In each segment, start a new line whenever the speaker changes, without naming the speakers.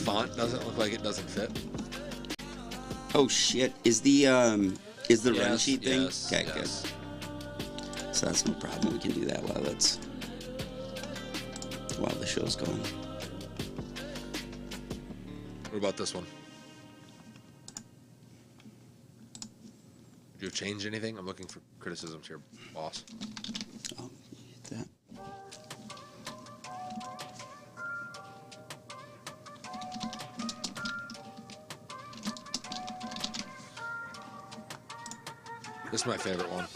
font doesn't look like it doesn't fit.
Oh shit! Is the run sheet thing?
Yes,
Okay,
yes.
good. So that's no problem. We can do that while the show's going.
What about this one? Did you change anything? I'm looking for criticisms here, boss.
Oh, you hit that.
This is my favorite one.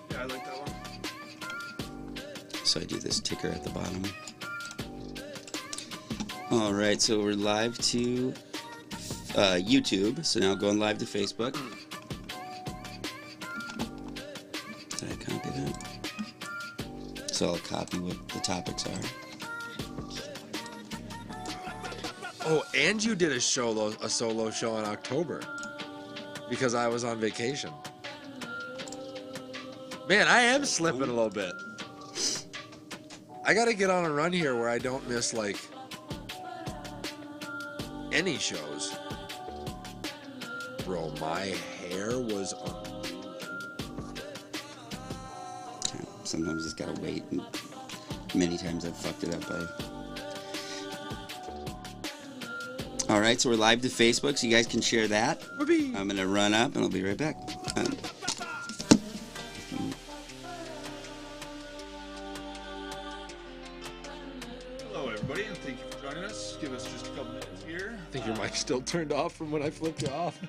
Yeah, I like that one.
So I do this ticker at the bottom. All right, so we're live to YouTube. So now going live to Facebook. Did I copy that? So I'll copy what the topics are.
Oh, and you did a solo show in October because I was on vacation. Man, I am slipping a little bit. I got to get on a run here where I don't miss like any shows. Bro, my hair was
Sometimes it's gotta wait. And many times I've fucked it up. All right, so we're live to Facebook, so you guys can share that.
Whoopee.
I'm gonna run up, and I'll be right back.
Hello, everybody, and thank you for joining us. Give us just a couple minutes here.
I think your mic's still turned off from when I flipped it off.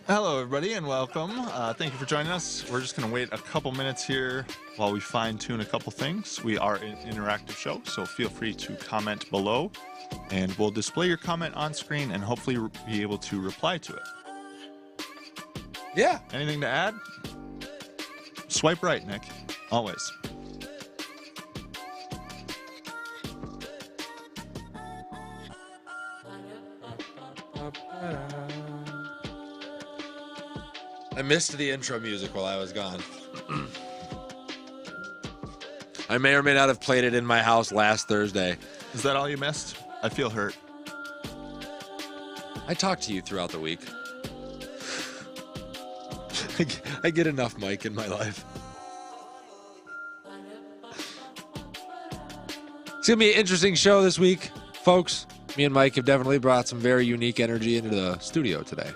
Hello, everybody, and welcome. Thank you for joining us. We're just going to wait a couple minutes here while we fine-tune a couple things. We are an interactive show, so feel free to comment below, and we'll display your comment on screen and hopefully be able to reply to it.
Yeah.
Anything to add? Swipe right, Nick. Always.
I missed the intro music while I was gone. I may or may not have played it in my house last Thursday.
Is that all you missed? I feel hurt.
I talk to you throughout the week. I get enough Mike in my life. It's going to be an interesting show this week, folks. Me and Mike have definitely brought some very unique energy into the studio today.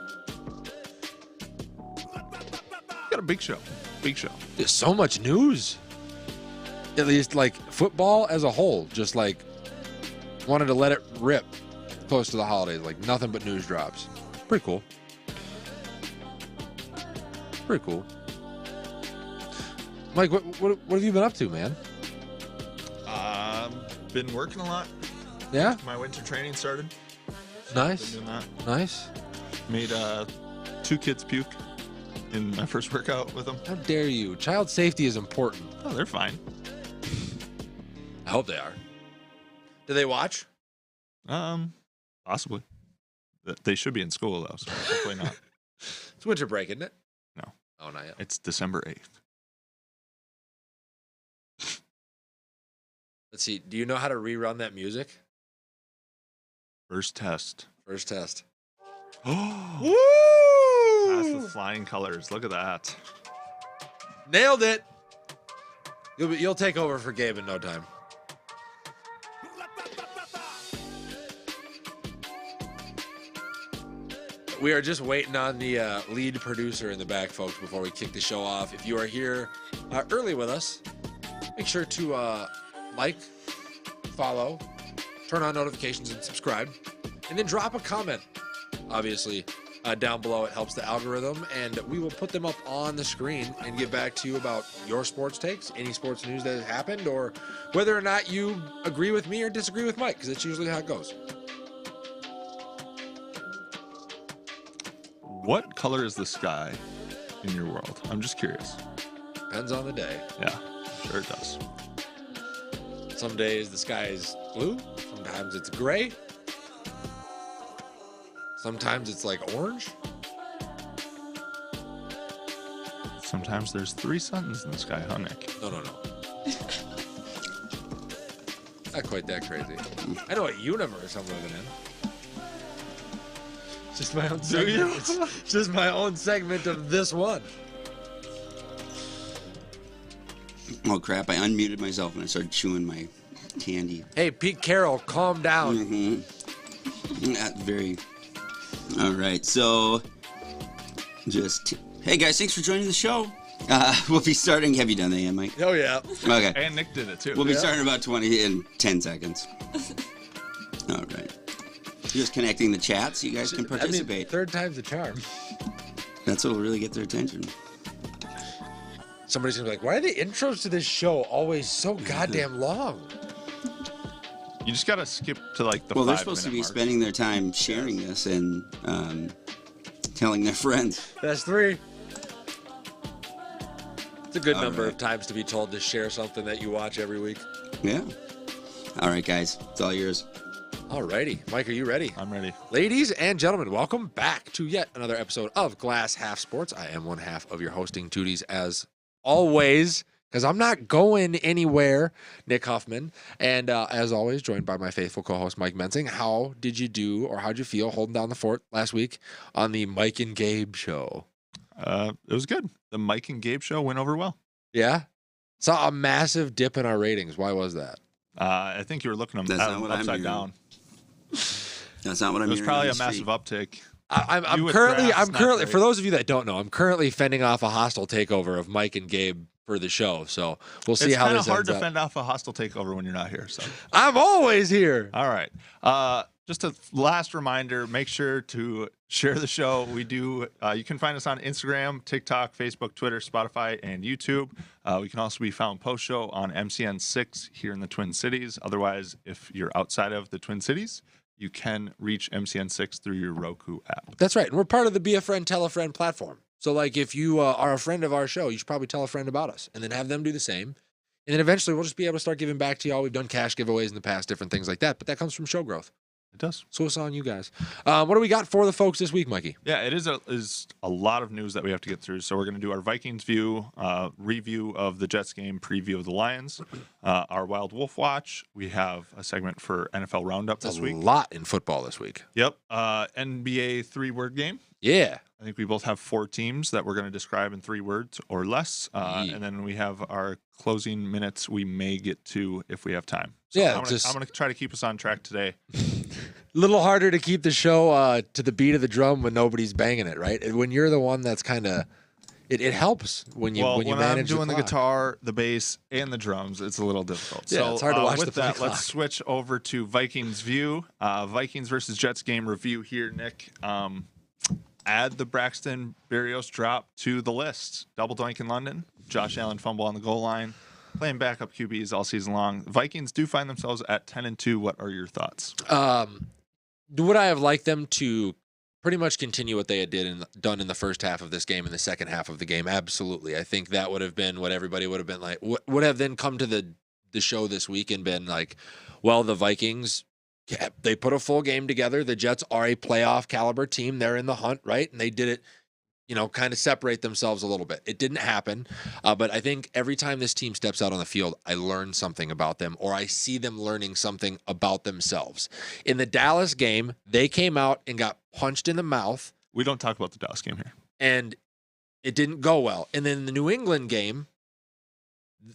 Got a big show. Big show.
There's so much news. At least, like, football as a whole. Just, like, wanted to let it rip close to the holidays. Like, nothing but news drops. Pretty cool. Pretty cool. Mike, what have you been up to, man?
Been working a lot.
Yeah?
My winter training started.
Nice.
Been doing that.
Nice.
Made 2 kids puke in my first workout with them.
How dare you? Child safety is important.
Oh, they're fine.
I hope they are. Do they watch?
Possibly. They should be in school though, so hopefully not.
It's winter break, isn't it?
No.
Oh, not yet.
It's December 8th.
Let's see. Do you know how to rerun that music?
First test.
First test.
Oh! That's the flying colors. Look at that.
Nailed it. You'll take over for Gabe in no time. We are just waiting on the lead producer in the back, folks, before we kick the show off. If you are here early with us, make sure to like, follow, turn on notifications, and subscribe. And then drop a comment, obviously, down below. It helps the algorithm. And we will put them up on the screen and get back to you about your sports takes, any sports news that has happened, or whether or not you agree with me or disagree with Mike, because that's usually how it goes.
What color is the sky in your world? I'm just curious.
Depends on the day.
Yeah, sure it does.
Some days the sky is blue. Sometimes it's gray. Sometimes it's like orange.
Sometimes there's 3 suns in the sky, huh, Nick?
No. Not quite that crazy. I know what universe I'm living in. It's just my own segment. It's just my own segment of this one.
Oh crap! I unmuted myself and I started chewing my candy.
Hey, Pete Carroll, calm down.
That's very. All right, so hey guys, thanks for joining the show. We'll be starting. Have you done that yet, Mike?
Oh yeah.
Okay.
And Nick did it too.
We'll be starting about 10 seconds. All right. Just connecting the chat so you guys can participate.
I mean, third time's the charm.
That's what will really get their attention.
Somebody's gonna be like, why are the intros to this show always so goddamn long?
You just gotta skip to like the.
Well, they're supposed to be spending their time sharing this and telling their friends.
That's 3. It's a good
All
number
right.
of times to be told to share something that you watch every week.
Yeah. All right, guys, it's all yours.
Alrighty, Mike, are you ready?
I'm ready.
Ladies and gentlemen, welcome back to yet another episode of Glass Half Sports. I am one half of your hosting duties as always, because I'm not going anywhere, Nick Huffman. And as always, joined by my faithful co-host, Mike Mensing. How did you do, or how'd you feel holding down the fort last week on the Mike and Gabe show?
It was good. The Mike and Gabe show went over well.
Yeah? Saw a massive dip in our ratings. Why was that?
I think you were looking at
That's
them
not what I'm
upside
hearing.
down.
That's not what I'm
It was
hearing.
probably
on
a
the
massive
street.
uptick.
I'm
with
currently,
grass,
I'm
not
currently,
great.
for those of you that don't know, I'm currently fending off a hostile takeover of Mike and Gabe for the show. So we'll see
It's
how
kind
this
of hard
ends
to
up.
fend off a hostile takeover when you're not here. So,
I'm always here.
all right. Just a last reminder: make sure to share the show. We do. You can find us on Instagram, TikTok, Facebook, Twitter, Spotify, and YouTube. We can also be found post-show on MCN6 here in the Twin Cities. Otherwise, if you're outside of the Twin Cities, you can reach MCN6 through your Roku app.
That's right. And we're part of the Be a Friend, Tell a Friend platform. So, like, if you are a friend of our show, you should probably tell a friend about us and then have them do the same. And then eventually we'll just be able to start giving back to y'all. We've done cash giveaways in the past, different things like that. But that comes from show growth.
It does.
So it's on you guys. What do we got for the folks this week, Mikey?
Yeah, it is a lot of news that we have to get through. So we're going to do our Vikings view, review of the Jets game, preview of the Lions, our Wild Wolf Watch. We have a segment for NFL Roundup this week.
A lot in football this week.
Yep. NBA 3-word game.
Yeah.
I think we both have 4 teams that we're going to describe in 3 words or less. And then we have our closing minutes we may get to if we have time. So
Yeah,
I'm going to try to keep us on track today.
A little harder to keep the show to the beat of the drum when nobody's banging it, right? And when you're the one that's kind of, it helps when you
When
manage
I'm doing the
clock.
guitar, the bass, and the drums, it's a little difficult.
Yeah,
So
it's hard to watch
with
the play
that,
clock.
let's switch over to Vikings view. Vikings versus Jets game review here, Nick. Add the Braxton Berrios drop to the list. Double doink in London. Josh Allen fumble on the goal line. Playing backup QBs all season long. Vikings do find themselves at 10-2. What are your thoughts?
Would I have liked them to pretty much continue what they had done in the first half of this game and the second half of the game? Absolutely. I think that would have been what everybody would have been like. Would have then come to the show this week and been like, well, the Vikings, they put a full game together. The Jets are a playoff caliber team. They're in the hunt, right? And they did it, kind of separate themselves a little bit. It didn't happen. But I think every time this team steps out on the field, I learn something about them, or I see them learning something about themselves. In the Dallas game, they came out and got punched in the mouth.
We don't talk about the Dallas game here.
And it didn't go well. And then the New England game,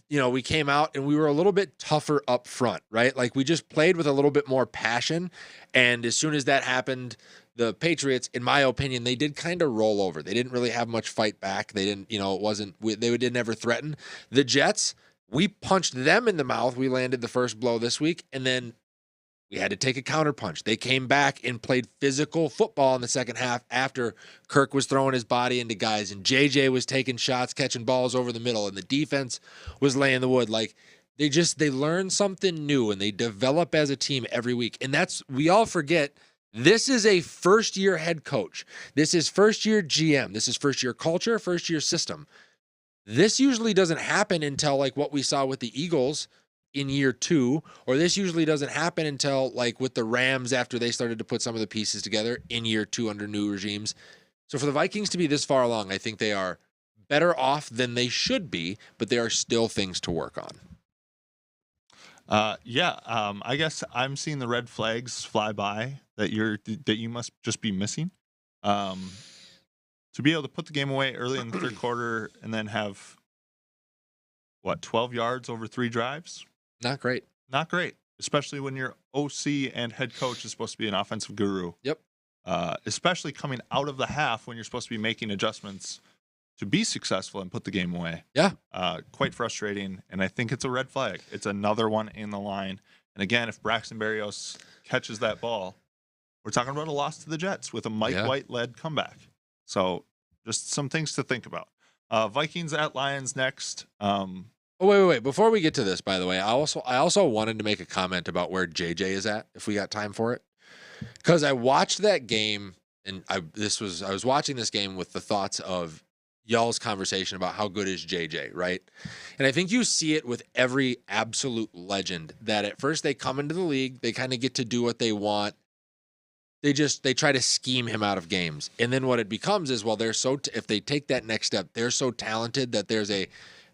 we came out and we were a little bit tougher up front, right? Like we just played with a little bit more passion. And as soon as that happened, the Patriots, in my opinion, they did kind of roll over. They didn't really have much fight back. They didn't, they didn't ever threaten. The Jets, we punched them in the mouth. We landed the first blow this week. And then we had to take a counter punch. They came back and played physical football in the second half after Kirk was throwing his body into guys and JJ was taking shots, catching balls over the middle, and the defense was laying the wood. Like they learn something new and they develop as a team every week. And we all forget, this is a first-year head coach. This is first-year GM. This is first-year culture, first-year system. This usually doesn't happen until like what we saw with the Eagles in year 2, or this usually doesn't happen until like with the Rams after they started to put some of the pieces together in year 2 under new regimes. So for the Vikings to be this far along, I think they are better off than they should be, but there are still things to work on.
I guess I'm seeing the red flags fly by that you must just be missing. To be able to put the game away early in the third quarter and then have 12 yards over 3 drives?
Not great.
Not great, especially when your OC and head coach is supposed to be an offensive guru.
Yep.
Especially coming out of the half when you're supposed to be making adjustments to be successful and put the game away.
Yeah.
Quite frustrating, and I think it's a red flag. It's another one in the line. And again, if Braxton Berrios catches that ball, we're talking about a loss to the Jets with a Mike White-led comeback. So just some things to think about. Vikings at Lions next.
Wait. Before we get to this, by the way, I also wanted to make a comment about where JJ is at, if we got time for it. Because I watched that game, and I was watching this game with the thoughts of y'all's conversation about how good is JJ, right? And I think you see it with every absolute legend that at first they come into the league, they kind of get to do what they want. They try to scheme him out of games. And then what it becomes is, well, if they take that next step, they're so talented that there's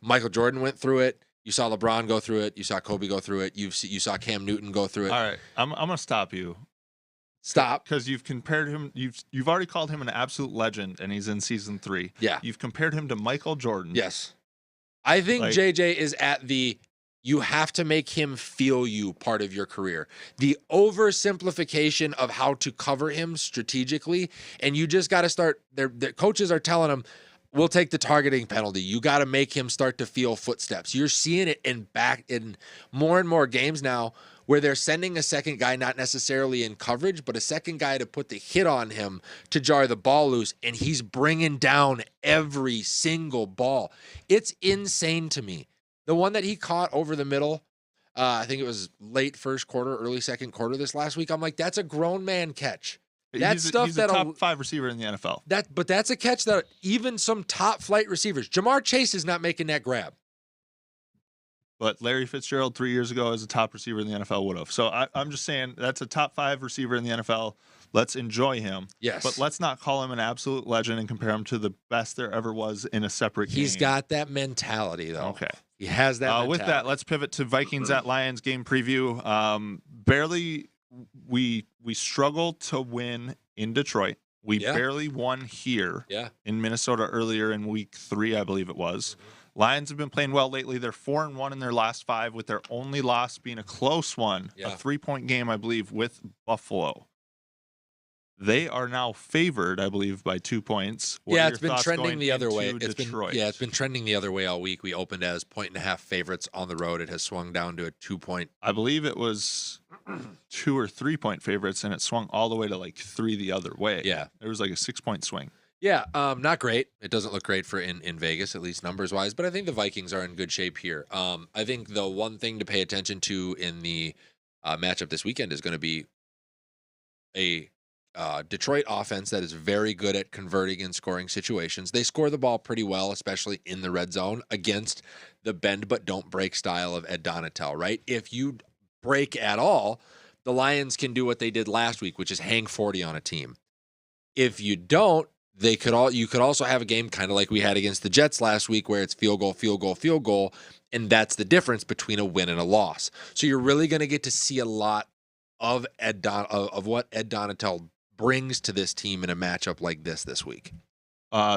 Michael Jordan went through it. You saw LeBron go through it. You saw Kobe go through it. You saw Cam Newton go through it.
All right. I'm going to stop you.
Stop.
Because you've compared him, you've already called him an absolute legend, and he's in season 3.
Yeah.
You've compared him to Michael Jordan.
Yes. I think JJ is at you have to make him feel you part of your career. The oversimplification of how to cover him strategically, and you just got to start, their coaches are telling him, we'll take the targeting penalty. You got to make him start to feel footsteps. You're seeing it in more and more games now where they're sending a second guy, not necessarily in coverage, but a second guy to put the hit on him to jar the ball loose, and he's bringing down every single ball. It's insane to me. The one that he caught over the middle, I think it was late first quarter, early second quarter this last week, I'm like, that's a grown man catch.
He's a top 5 receiver in the NFL.
But that's a catch that even some top flight receivers, Jamar Chase is not making that grab.
But Larry Fitzgerald 3 years ago as a top receiver in the NFL would have. So I'm just saying that's a top 5 receiver in the NFL. Let's enjoy him.
Yes.
But let's not call him an absolute legend and compare him to the best there ever was in a separate game.
He's got that mentality, though.
Okay.
He has that mentality.
With that, let's pivot to Vikings at Lions game preview. Barely, we struggled to win in Detroit. We barely won here in Minnesota earlier in week 3, I believe it was. Lions have been playing well lately. They're 4-1 in their last 5, with their only loss being a close one, a 3-point game, I believe, with Buffalo. They are now favored, I believe, by 2 points.
It's been trending the other way.
It's
been trending the other way all week. We opened as 1.5 favorites on the road. It has swung down to a 2-point.
I believe it was 2 or 3 point favorites, and it swung all the way to like 3 the other way.
Yeah,
there was like a 6-point swing.
Yeah, not great. It doesn't look great for in Vegas, at least numbers wise. But I think the Vikings are in good shape here. I think the one thing to pay attention to in the matchup this weekend is going to be a Detroit offense that is very good at converting and scoring situations. They score the ball pretty well, especially in the red zone against the bend but don't break style of Ed Donatel, right? If you break at all, the Lions can do what they did last week, which is hang 40 on a team. If you don't, you could also have a game kind of like we had against the Jets last week where it's field goal, field goal, field goal, and that's the difference between a win and a loss. So you're really going to get to see a lot of what Ed Donatel brings to this team in a matchup like this week.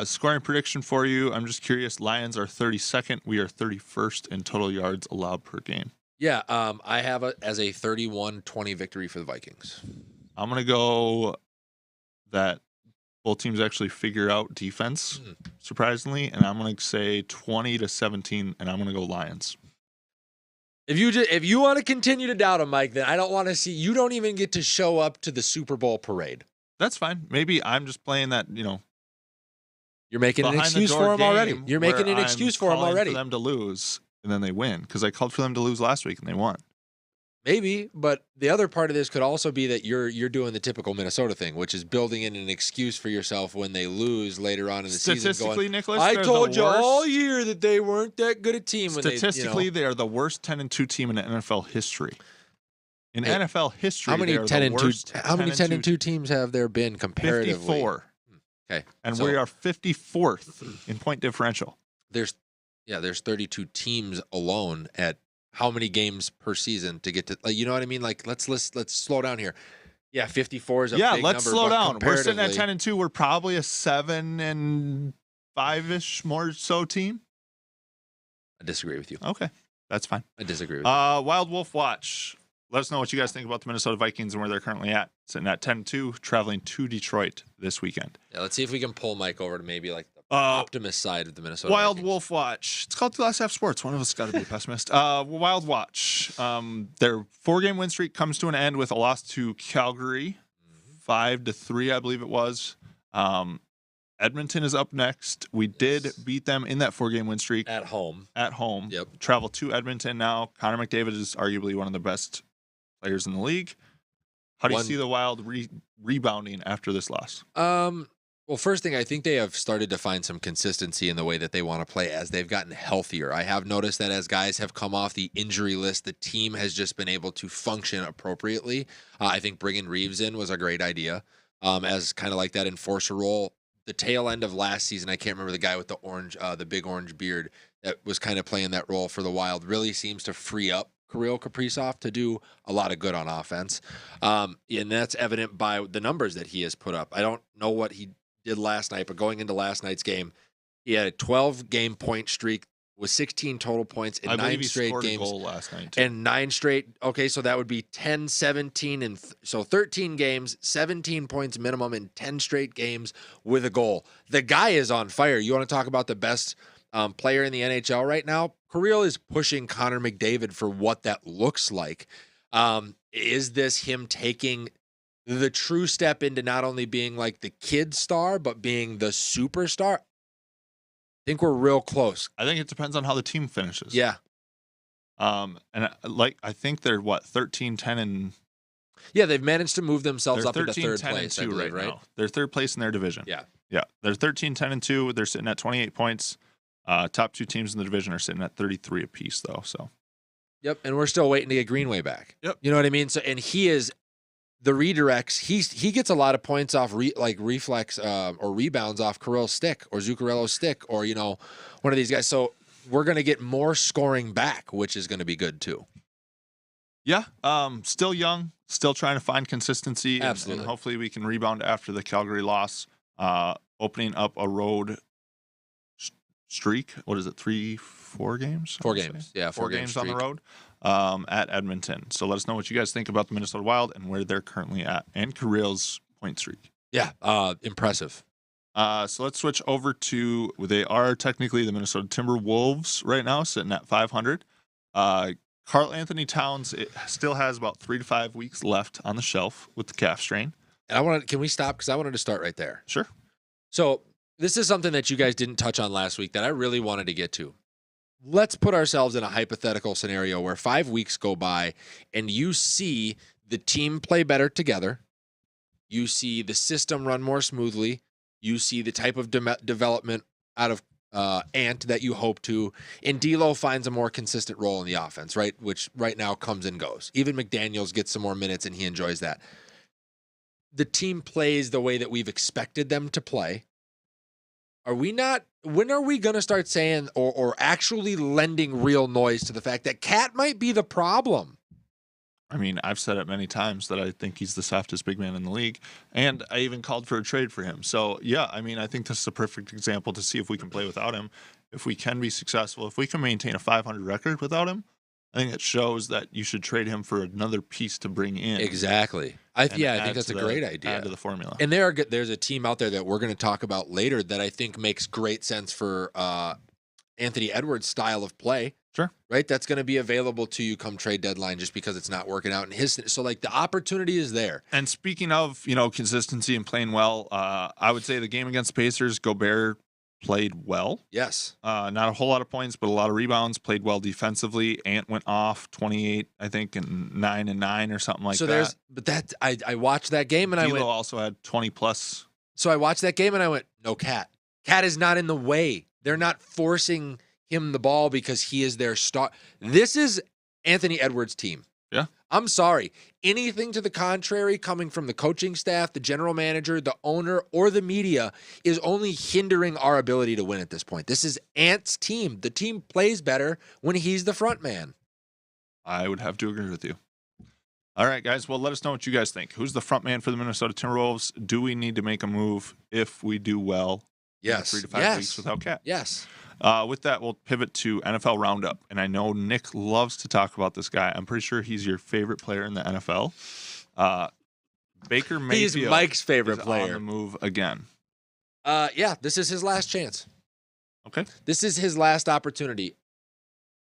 Scoring prediction for you. I'm just curious. Lions are 32nd. We are 31st in total yards allowed per game.
Yeah, I have it as a 31-20 victory for the Vikings.
I'm going to go that both teams actually figure out defense, surprisingly, and I'm going to say 20-17, and I'm going to go Lions.
If you want to continue to doubt him, Mike, then I don't want to see. You don't even get to show up to the Super Bowl parade.
That's fine. Maybe I'm just playing that,
You're making an excuse for him already. You're making an excuse for him already.
For them to lose, and then they win, because I called for them to lose last week, and they won.
Maybe, but the other part of this could also be that you're doing the typical Minnesota thing, which is building in an excuse for yourself when they lose later on in the season.
Statistically, Nicholas,
I told you all year that they weren't that good a team.
Statistically, they are the worst 10-2 team in NFL history. In NFL history,
how many 10-2 teams have there been comparatively?
54.
Okay,
and we are 54th in point differential.
There's 32 teams alone at how many games per season to get to, like, you know what I mean? Like, let's slow down here. Yeah, 54 is a big number.
Yeah, let's slow down. We're sitting at
comparatively-
10-2. We're probably a 7-5-ish more so team.
I disagree with you.
Okay, that's fine.
I disagree with you.
Wild Wolf Watch. Let us know what you guys think about the Minnesota Vikings and where they're currently at. Sitting at 10-2, traveling to Detroit this weekend.
Yeah, let's see if we can pull Mike over to maybe like the optimist side of the Minnesota
Wild
Vikings.
Wolf Watch. It's called Glass Half Sports. One of us got to be a pessimist. Wild Watch. Their 4-game win streak comes to an end with a loss to Calgary, 5-3, I believe it was. Edmonton is up next. We did beat them in that 4-game win streak
At home. Yep.
Travel to Edmonton now. Connor McDavid is arguably one of the best players in the league. How do you see the Wild rebounding after this loss?
Well, first thing, I think they have started to find some consistency in the way that they want to play as they've gotten healthier. I have noticed that as guys have come off the injury list, the team has just been able to function appropriately. I think bringing Reeves in was a great idea as kind of like that enforcer role. The tail end of last season, I can't remember the guy with the orange, the big orange beard that was kind of playing that role for the Wild, really seems to free up Kirill Kaprizov to do a lot of good on offense. And that's evident by the numbers that he has put up. I don't know what he did last night, but going into last night's game, he had a 12-game point streak with 16 total points in 9 straight games.
A goal last night.
And 9 straight. Okay, so that would be 10, 17, and so 13 games, 17 points minimum in 10 straight games with a goal. The guy is on fire. You want to talk about the best player in the NHL right now? Kirill is pushing Connor McDavid for what that looks like. Is this him taking the true step into not only being like the kid star, but being the superstar? I think we're real close.
I think it depends on how the team finishes.
Yeah.
And I think they're 13, 10, and
Yeah, they've managed to move themselves
they're
up into
13,
third
10,
place,
and 2
I believe, right?
now. They're third place in their division.
Yeah.
Yeah. They're 13, 10, and 2. They're sitting at 28 points. Top 2 teams in the division are sitting at 33 apiece, though. So.
Yep, and we're still waiting to get Greenway back.
Yep.
You know what I mean? So, and he is the redirects. He gets a lot of points off reflex or rebounds off Kirill's stick or Zuccarello's stick or one of these guys. So we're gonna get more scoring back, which is gonna be good too.
Yeah. Still young, still trying to find consistency.
Absolutely.
And hopefully we can rebound after the Calgary loss. Opening up a road streak. What is it? 4 games?
4 games. Yeah,
4 games on the
streak.
road at Edmonton. So let us know what you guys think about the Minnesota Wild and where they're currently at, and Kirill's point streak.
Yeah, impressive.
So let's switch over to, they are technically the Minnesota Timberwolves right now, sitting at 500. Karl Anthony Towns still has about 3 to 5 weeks left on the shelf with the calf strain.
And can we stop? Because I wanted to start right there.
Sure.
So this is something that you guys didn't touch on last week that I really wanted to get to. Let's put ourselves in a hypothetical scenario where 5 weeks go by and you see the team play better together. You see the system run more smoothly. You see the type of development out of Ant that you hope to. And D'Lo finds a more consistent role in the offense, right? Which right now comes and goes. Even McDaniels gets some more minutes and he enjoys that. The team plays the way that we've expected them to play. When are we going to start saying or actually lending real noise to the fact that Cat might be the problem?
I mean, I've said it many times that I think he's the softest big man in the league, and I even called for a trade for him. So, yeah, I mean, I think this is a perfect example to see if we can play without him, if we can be successful, if we can maintain a 500 record without him. I think it shows that you should trade him for another piece to bring in.
Exactly. I think that's a great idea.
Add to the formula.
And there's a team out there that we're going to talk about later that I think makes great sense for Anthony Edwards' style of play.
Sure.
Right? That's going to be available to you come trade deadline just because it's not working out in his. So, like, the opportunity is there.
And speaking of, consistency and playing well, I would say the game against the Pacers, Gobert played well.
Yes.
Not a whole lot of points, but a lot of rebounds, played well defensively. Ant went off 28, I think, and 9 and 9 or something like that.
I watched that game and
D'Lo also had 20 plus.
So I watched that game and I went, no, Cat. Cat is not in the way. They're not forcing him the ball because he is their star. This is Anthony Edwards' team.
Yeah.
I'm sorry. Anything to the contrary coming from the coaching staff, the general manager, the owner, or the media is only hindering our ability to win at this point. This is Ant's team. The team plays better when he's the front man.
I would have to agree with you. All right, guys. Well, let us know what you guys think. Who's the front man for the Minnesota Timberwolves? Do we need to make a move if we do well?
Yes.
3 to 5 weeks without Cat.
Yes.
With that, we'll pivot to NFL Roundup. And I know Nick loves to talk about this guy. I'm pretty sure he's your favorite player in the NFL. Baker Mayfield.
He's Mike's favorite
is
player.
On the move again.
Yeah, this is his last chance.
Okay.
This is his last opportunity.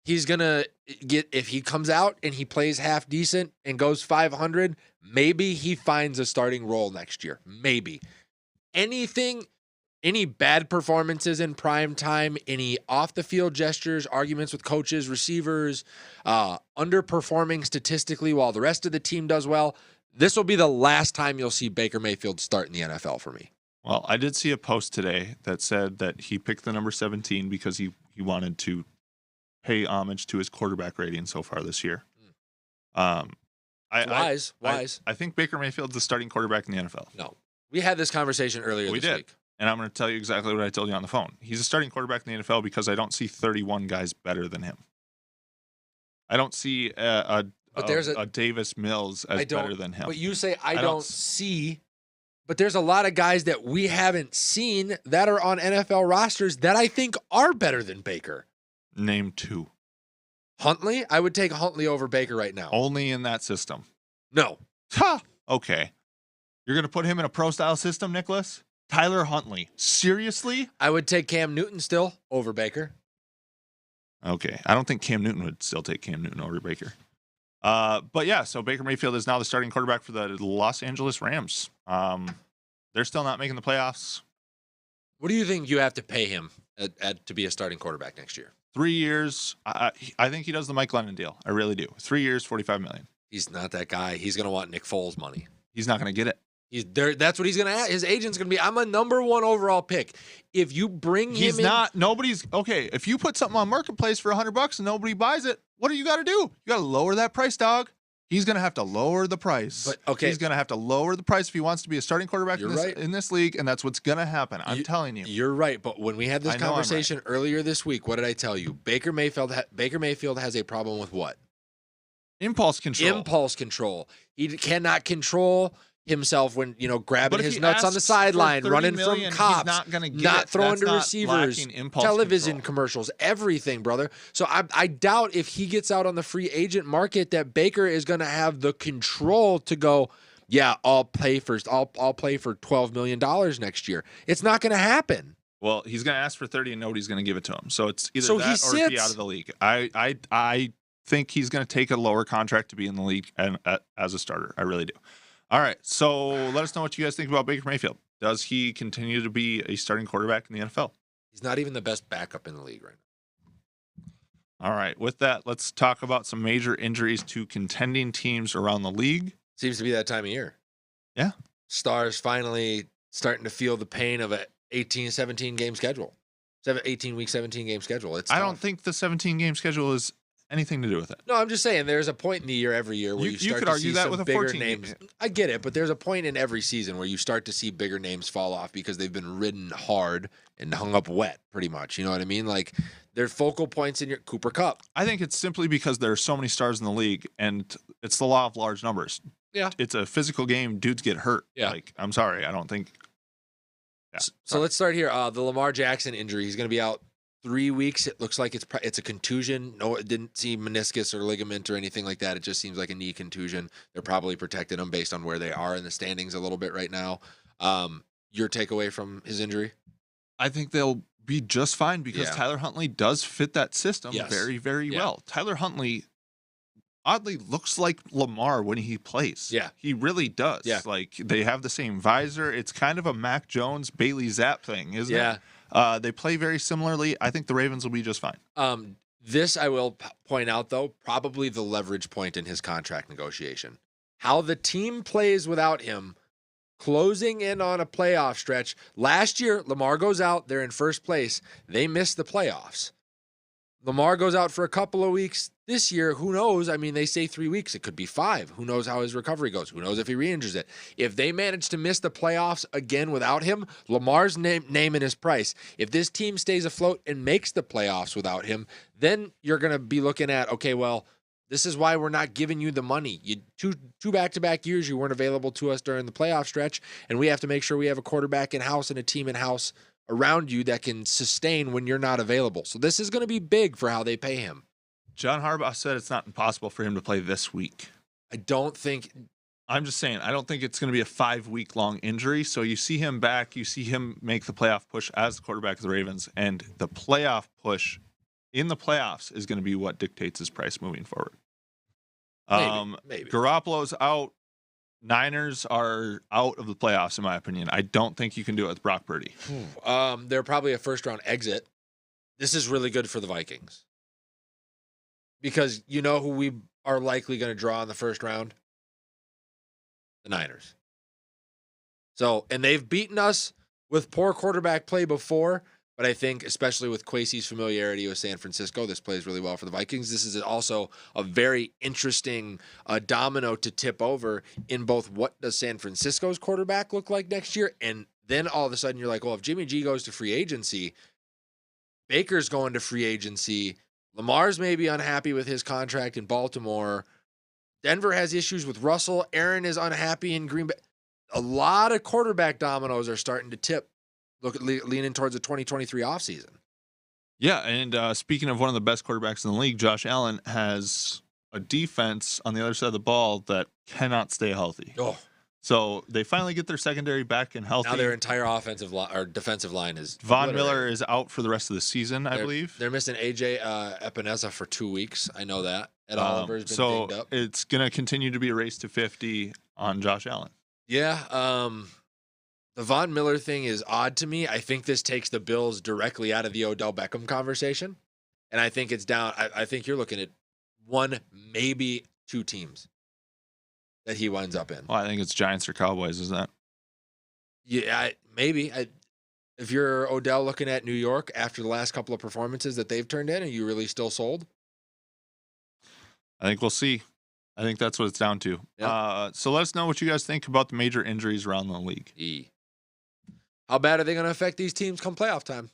He's going to get, if he comes out and he plays half decent and goes 500, maybe he finds a starting role next year. Maybe. Any bad performances in prime time, any off the field gestures, arguments with coaches, receivers, underperforming statistically while the rest of the team does well, this will be the last time you'll see Baker Mayfield start in the NFL for me.
Well, I did see a post today that said that he picked the number 17 because he wanted to pay homage to his quarterback rating so far this year.
Wise.
I think Baker Mayfield's the starting quarterback in the NFL.
No. We had this conversation earlier this week.
And I'm going to tell you exactly what I told you on the phone. He's a starting quarterback in the NFL because I don't see 31 guys better than him. I don't see a Davis Mills as better than him.
But you say I don't see. But there's a lot of guys that we haven't seen that are on NFL rosters that I think are better than Baker.
Name 2.
Huntley? I would take Huntley over Baker right now.
Only in that system.
No.
Ha! Okay. You're going to put him in a pro-style system, Nicholas? Tyler Huntley. Seriously?
I would take Cam Newton still over Baker.
Okay. I don't think Cam Newton would still take Cam Newton over Baker. But yeah, so Baker Mayfield is now the starting quarterback for the Los Angeles Rams. They're still not making the playoffs.
What do you think you have to pay him to be a starting quarterback next year?
3 years. I think he does the Mike Glennon deal. I really do. 3 years, $45 million.
He's not that guy. He's going to want Nick Foles money.
He's not going to get it.
He's there. That's what he's going to ask. His agent's going to be, I'm a number 1 overall pick. If you bring him in.
He's not. Nobody's. Okay, if you put something on Marketplace for $100 and nobody buys it, what do you got to do? You got to lower that price, dog. He's going to have to lower the price.
But, okay.
He's going to have to lower the price if he wants to be a starting quarterback in this league, and that's what's going to happen. I'm telling you.
You're right, but when we had this conversation earlier this week, what did I tell you? Baker Mayfield has a problem with what?
Impulse control.
He cannot control himself when, grabbing his nuts on the sideline, running from cops, not throwing to receivers, television commercials, everything, brother. So I doubt if he gets out on the free agent market that Baker is going to have the control to go, yeah, I'll play for $12 million next year. It's not going to happen.
Well, he's going to ask for 30 and nobody's going to give it to him. So it's either that or be out of the league. I think he's going to take a lower contract to be in the league and as a starter. I really do. All right, so let us know what you guys think about Baker Mayfield. Does he continue to be a starting quarterback in the NFL?
He's not even the best backup in the league right now.
All right, with that, let's talk about some major injuries to contending teams around the league.
Seems to be that time of year.
Yeah.
Stars finally starting to feel the pain of an 18-17 game schedule. 18-week, 17-game schedule.
I don't think the 17-game schedule is anything to do with it.
No, I'm just saying there's a point in the year every year where you start to see some bigger names. I get it, but there's a point in every season where you start to see bigger names fall off because they've been ridden hard and hung up wet, pretty much. You know what I mean? Like, they're focal points in your Cooper Kupp.
I think it's simply because there are so many stars in the league, and it's the law of large numbers.
Yeah.
It's a physical game. Dudes get hurt.
Yeah.
Like, I'm sorry. I don't think.
Yeah. So let's start here. The Lamar Jackson injury. He's going to be out 3 weeks. It looks like it's a contusion. No, it didn't see meniscus or ligament or anything like that. It just seems like a knee contusion. They're probably protecting him based on where they are in the standings a little bit right now. Your takeaway from his injury?
I think they'll be just fine because Tyler Huntley does fit that system very, very well. Tyler Huntley oddly looks like Lamar when he plays.
Yeah.
He really does.
Yeah.
Like, they have the same visor. It's kind of a Mac Jones, Bailey Zapp thing, isn't it? They play very similarly. I think the Ravens will be just fine.
This, I will point out, though, probably the leverage point in his contract negotiation. How the team plays without him, closing in on a playoff stretch. Last year, Lamar goes out. They're in first place. They miss the playoffs. Lamar goes out for a couple of weeks. This year, who knows? I mean, they say 3 weeks. It could be 5. Who knows how his recovery goes? Who knows if he re-injures it? If they manage to miss the playoffs again without him, Lamar's name and his price. If this team stays afloat and makes the playoffs without him, then you're going to be looking at, okay, well, This is why we're not giving you the money. You two back-to-back years you weren't available to us during the playoff stretch, and we have to make sure we have a quarterback in-house and a team in-house around you that can sustain when you're not available. So this is going to be big for how they pay him.
John Harbaugh said it's not impossible for him to play this week.
I'm
just saying, I don't think it's going to be a 5-week long injury. So you see him back, you see him make the playoff push as the quarterback of the Ravens, and the playoff push in the playoffs is going to be what dictates his price moving forward.
Maybe.
Garoppolo's out. Niners are out of the playoffs, in my opinion. I don't think you can do it with Brock Purdy.
They're probably a first-round exit. This is really good for the Vikings. Because you know who we are likely going to draw in the first round? The Niners. So, and they've beaten us with poor quarterback play before, but I think especially with Kwesi's familiarity with San Francisco, this plays really well for the Vikings. This is also a very interesting domino to tip over in both what does San Francisco's quarterback look like next year, and then all of a sudden you're like, well, if Jimmy G goes to free agency, Baker's going to free agency, Lamar's maybe unhappy with his contract in Baltimore. Denver has issues with Russell. Aaron is unhappy in Green Bay. A lot of quarterback dominoes are starting to tip, leaning towards the 2023 offseason.
Yeah, and speaking of one of the best quarterbacks in the league, Josh Allen has a defense on the other side of the ball that cannot stay healthy.
Oh.
So they finally get their secondary back and healthy.
Now their entire offensive line or defensive line is
Von Miller is out for the rest of the season, I believe.
They're missing AJ Epinesa for 2 weeks. I know that. Ed Oliver's been dinged up.
It's going to continue to be a race to 50 on Josh Allen.
Yeah. The Von Miller thing is odd to me. I think this takes the Bills directly out of the Odell Beckham conversation. And I think it's down. I think you're looking at one, maybe two teams that he winds up in.
Well, I think it's Giants or Cowboys, isn't it?
Yeah, maybe. If you're Odell looking at New York after the last couple of performances that they've turned in, are you really still sold?
I think we'll see. I think that's what it's down to.
Yep.
So let us know what you guys think about the major injuries around the league.
How bad are they going to affect these teams come playoff time?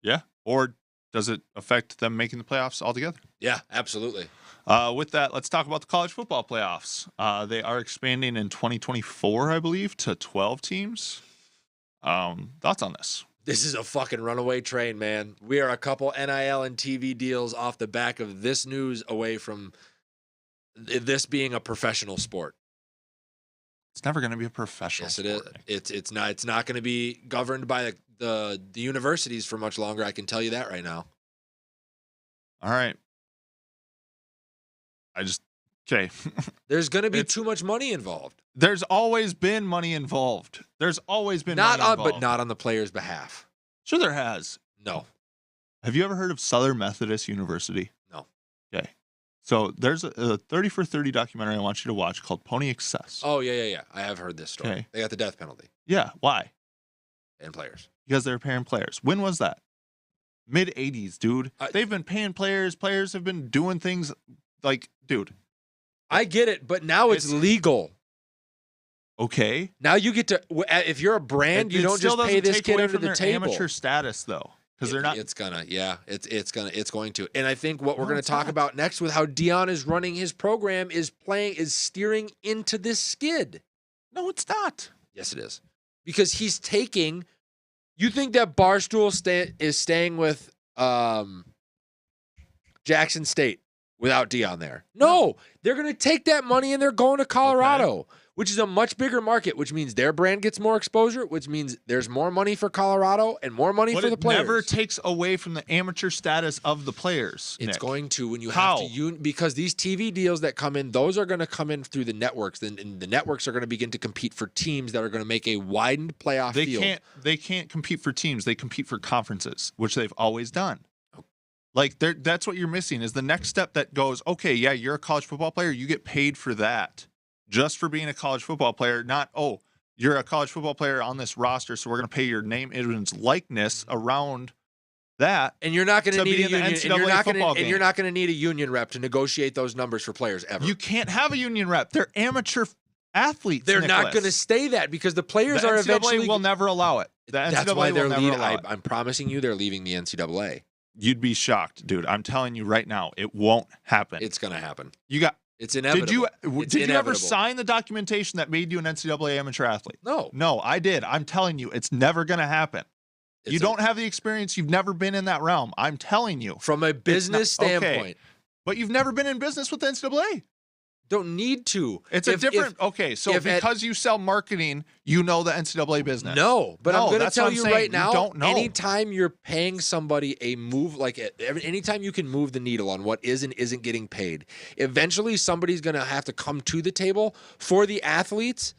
Yeah. Or does it affect them making the playoffs altogether?
Yeah, absolutely.
With that, let's talk about the college football playoffs. They are expanding in 2024, I believe, to 12 teams. Thoughts on this?
This is a fucking runaway train, man. We are a couple NIL and TV deals off the back of this news away from this being a professional sport.
It's never going to be a professional
yes,
sport.
It is. It's not going to be governed by the universities for much longer. I can tell you that right now.
All right. Okay.
There's going to be too much money involved.
There's always been money involved. There's always been money involved.
But not on the player's behalf.
Sure there has.
No.
Have you ever heard of Southern Methodist University?
No.
Okay. So there's a 30 for 30 documentary I want you to watch called Pony Excess.
Oh, yeah. I have heard this story.
Okay.
They got the death penalty.
Yeah. Why?
And players.
Because they're paying players. When was that? Mid-'80s, dude. They've been paying players. Players have been doing things like, dude.
I get it, but now it's legal.
Okay.
Now you get to, if you're a brand, you don't just pay this kid under the table.
Amateur status, though, because they're not.
It's going to. And I think what we're going to talk about next with how Dion is running his program is steering into this skid.
No, it's not.
Yes, it is, because he's taking. You think that Barstool is staying with Jackson State without Dion there? No, they're going to take that money and they're going to Colorado, which is a much bigger market, which means their brand gets more exposure, which means there's more money for Colorado and more money for the players.
It never takes away from the amateur status of the players.
It's going to when you have to because these TV deals that come in, those are going to come in through the networks, and the networks are going to begin to compete for teams that are going to make a widened playoff field.
They can't compete for teams. They compete for conferences, which they've always done. Like that's what you're missing is the next step that goes, okay, yeah, you're a college football player. You get paid for that just for being a college football player, not, oh, you're a college football player on this roster, so we're going to pay your name, image, likeness around that.
And you're not going to need a union, and you're not going to need a union rep to negotiate those numbers for players ever.
You can't have a union rep. They're amateur athletes.
They're not going to stay that because the players are eventually
will never allow it.
That's why they're leaving. I'm promising you, they're leaving the NCAA.
You'd be shocked, dude. I'm telling you right now, it won't happen.
It's gonna happen.
It's
inevitable.
Did you ever sign the documentation that made you an NCAA amateur athlete?
No,
I did. I'm telling you, it's never going to happen. You don't have the experience. You've never been in that realm. I'm telling you.
From a business standpoint.
Okay, but you've never been in business with the NCAA.
Don't need to.
It's because you sell marketing, you know the NCAA business.
No, but I'm going to tell you right now,
you don't know.
Anytime you're paying somebody a move, anytime you can move the needle on what is and isn't getting paid, eventually somebody's going to have to come to the table for the athletes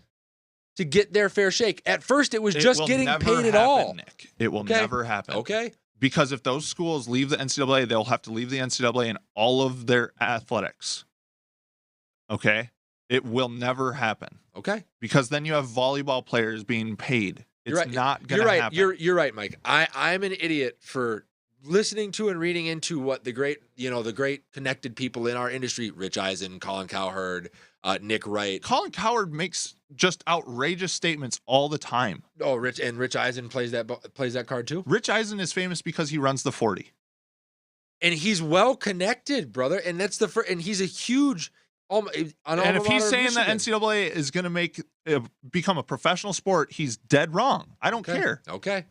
to get their fair shake. At first, it was just getting paid at all.
Nick. It will never happen.
Okay.
Because if those schools leave the NCAA, they'll have to leave the NCAA in all of their athletics. Okay? It will never happen.
Okay.
Because then you have volleyball players being paid. It's not going to happen.
You're right, Mike. I'm an idiot for listening to and reading into what the great connected people in our industry, Rich Eisen, Colin Cowherd, Nick Wright.
Colin Cowherd makes just outrageous statements all the time.
Oh, Rich Eisen plays that card too?
Rich Eisen is famous because he runs the 40.
And he's well connected, brother. And that's and he's a huge
and if he's saying that NCAA is going to become a professional sport, he's dead wrong. I don't care.
Okay.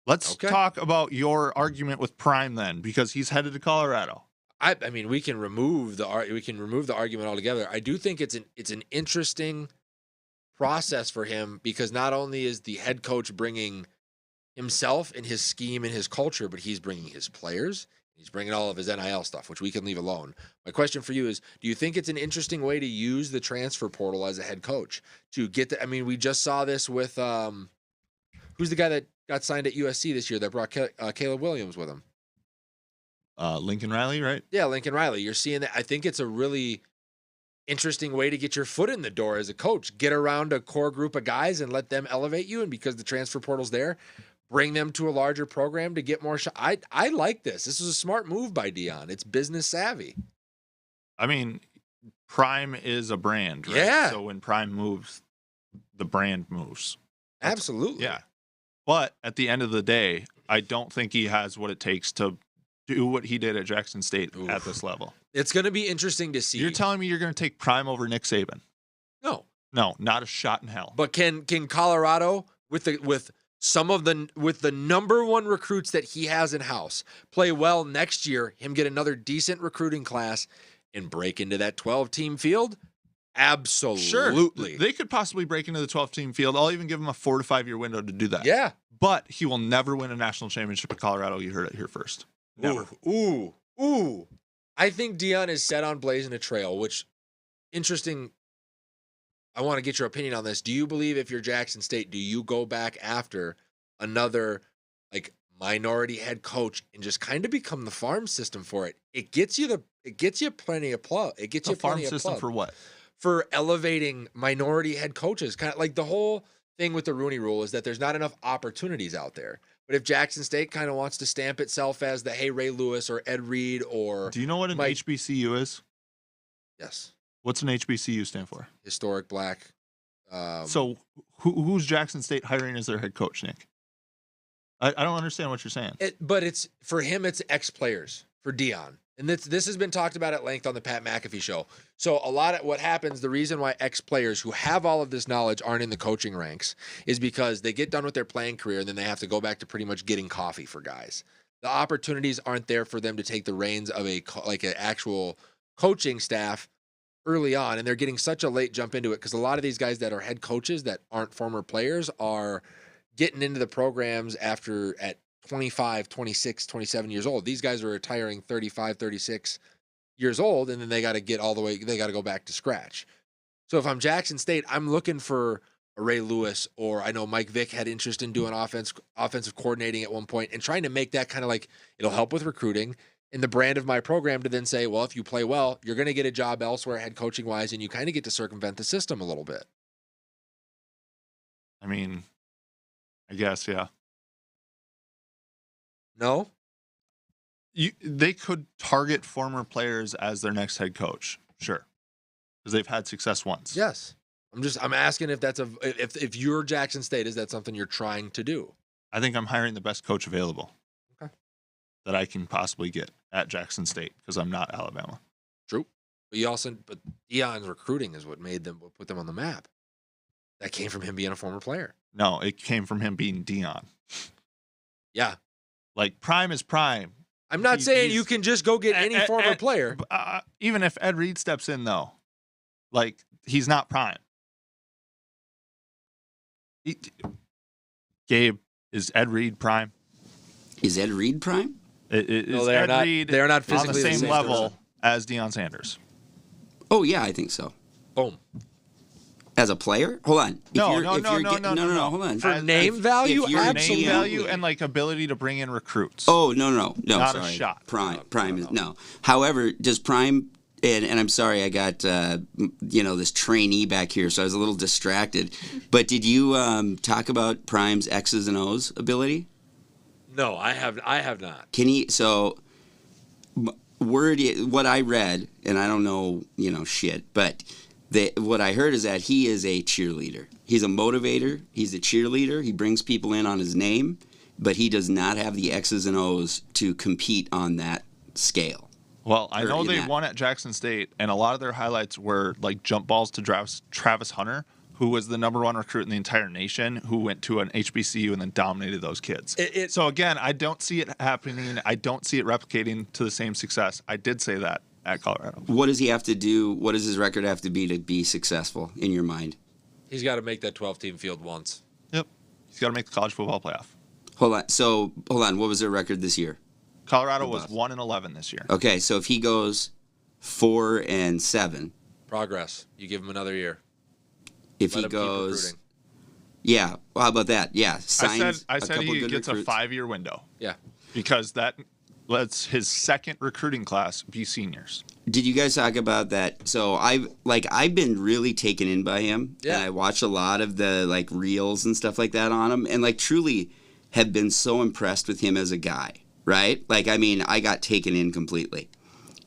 Let's talk about your argument with Prime then, because he's headed to Colorado.
I mean, we can remove the argument altogether. I do think it's an interesting process for him, because not only is the head coach bringing himself and his scheme and his culture, but he's bringing his players. He's bringing all of his NIL stuff, which we can leave alone. My question for you is, do you think it's an interesting way to use the transfer portal as a head coach to get the, I mean, we just saw this with, who's the guy that got signed at USC this year that brought Caleb Williams with him?
Lincoln Riley, right?
Yeah, Lincoln Riley. You're seeing that. I think it's a really interesting way to get your foot in the door as a coach. Get around a core group of guys and let them elevate you. And because the transfer portal's there, bring them to a larger program to get more shot. I like this. This is a smart move by Dion. It's business savvy.
I mean, Prime is a brand, right?
Yeah.
So when Prime moves, the brand moves.
Absolutely.
Yeah. But at the end of the day, I don't think he has what it takes to do what he did at Jackson State at this level.
It's going to be interesting to see.
You're telling me you're going to take Prime over Nick Saban?
No.
No, not a shot in hell.
But can Colorado with the number one recruits that he has in house play well next year, him get another decent recruiting class and break into that 12-team field? Absolutely.
Sure. They could possibly break into the 12-team field. I'll even give him a 4 to 5 year window to do that.
Yeah.
But he will never win a national championship at Colorado. You heard it here first. Never.
Ooh. I think Dion is set on blazing a trail, which, interesting. I want to get your opinion on this. Do you believe if you're Jackson State, do you go back after another minority head coach and just kind of become the farm system for it? It gets you plenty of plug. It gets you plenty of
farm system
plug.
For what?
For elevating minority head coaches. Kind of like the whole thing with the Rooney Rule is that there's not enough opportunities out there. But if Jackson State kind of wants to stamp itself as the Hey Ray Lewis or Ed Reed or...
Do you know what an HBCU is?
Yes.
What's an HBCU stand for?
Historic Black.
So who's Jackson State hiring as their head coach, Nick? I don't understand what you're saying.
But it's for him, it's ex-players for Dion. And this has been talked about at length on the Pat McAfee show. So a lot of what happens, the reason why ex-players who have all of this knowledge aren't in the coaching ranks is because they get done with their playing career and then they have to go back to pretty much getting coffee for guys. The opportunities aren't there for them to take the reins of an actual coaching staff early on, and they're getting such a late jump into it because a lot of these guys that are head coaches that aren't former players are getting into the programs at 25, 26, 27 years old. These guys are retiring 35, 36 years old, and then they got to get all the way, they got to go back to scratch. So if I'm Jackson State, I'm looking for a Ray Lewis, or I know Mike Vick had interest in doing offensive coordinating at one point and trying to make that kind of it'll help with recruiting and the brand of my program to then say, well, if you play well, you're going to get a job elsewhere head coaching wise, and you kind of get to circumvent the system a little bit.
I mean, I guess, yeah.
No?
They could target former players as their next head coach, sure, because they've had success once.
Yes, I'm asking if that's if you're Jackson State, is that something you're trying to do?
I think I'm hiring the best coach available.
Okay,
that I can possibly get at Jackson State because I'm not Alabama.
True. But Deion's recruiting is what put them on the map. That came from him being a former player.
No, it came from him being Deion.
Yeah.
Like, prime is prime.
I'm not saying you can just go get any former player.
Even if Ed Reed steps in, though, like, he's not prime. Gabe, is Ed Reed prime?
Is Ed Reed prime?
Is
Ed
Reed
they're not physically
on the same level
person.
as Deion Sanders?
Oh, yeah, I think so.
Boom.
As a player? Hold on.
No.
Hold on.
For name value?
if you're
Absolutely.
Name value and, like, ability to bring in recruits.
Oh, no.
Not
sorry.
a shot.
Prime is no. However, does Prime and I'm sorry, I got this trainee back here, so I was a little distracted. But did you talk about Prime's X's and O's ability?
No, I have not.
Can he? So, what I read, and I don't know, shit, but what I heard is that he is a cheerleader. He's a motivator. He's a cheerleader. He brings people in on his name, but he does not have the X's and O's to compete on that scale.
Well, I know they won at Jackson State, and a lot of their highlights were like jump balls to Travis Hunter, who was the number 1 recruit in the entire nation, who went to an HBCU and then dominated those kids. So again, I don't see it happening. I don't see it replicating to the same success. I did say that at Colorado.
What does he have to do? What does his record have to be successful in your mind?
He's got to make that 12-team field once.
Yep. He's got to make the college football playoff.
Hold on. What was their record this year?
Colorado was 1-11 this year.
Okay, so if he goes 4-7,
progress. You give him another year.
If he goes, yeah. Well, how about that? Yeah,
I said he gets
recruits.
a 5-year window.
Yeah,
because that lets his second recruiting class be seniors.
Did you guys talk about that? So I've been really taken in by him.
Yeah.
And I watched a lot of the reels and stuff like that on him, and truly have been so impressed with him as a guy. Right? I got taken in completely.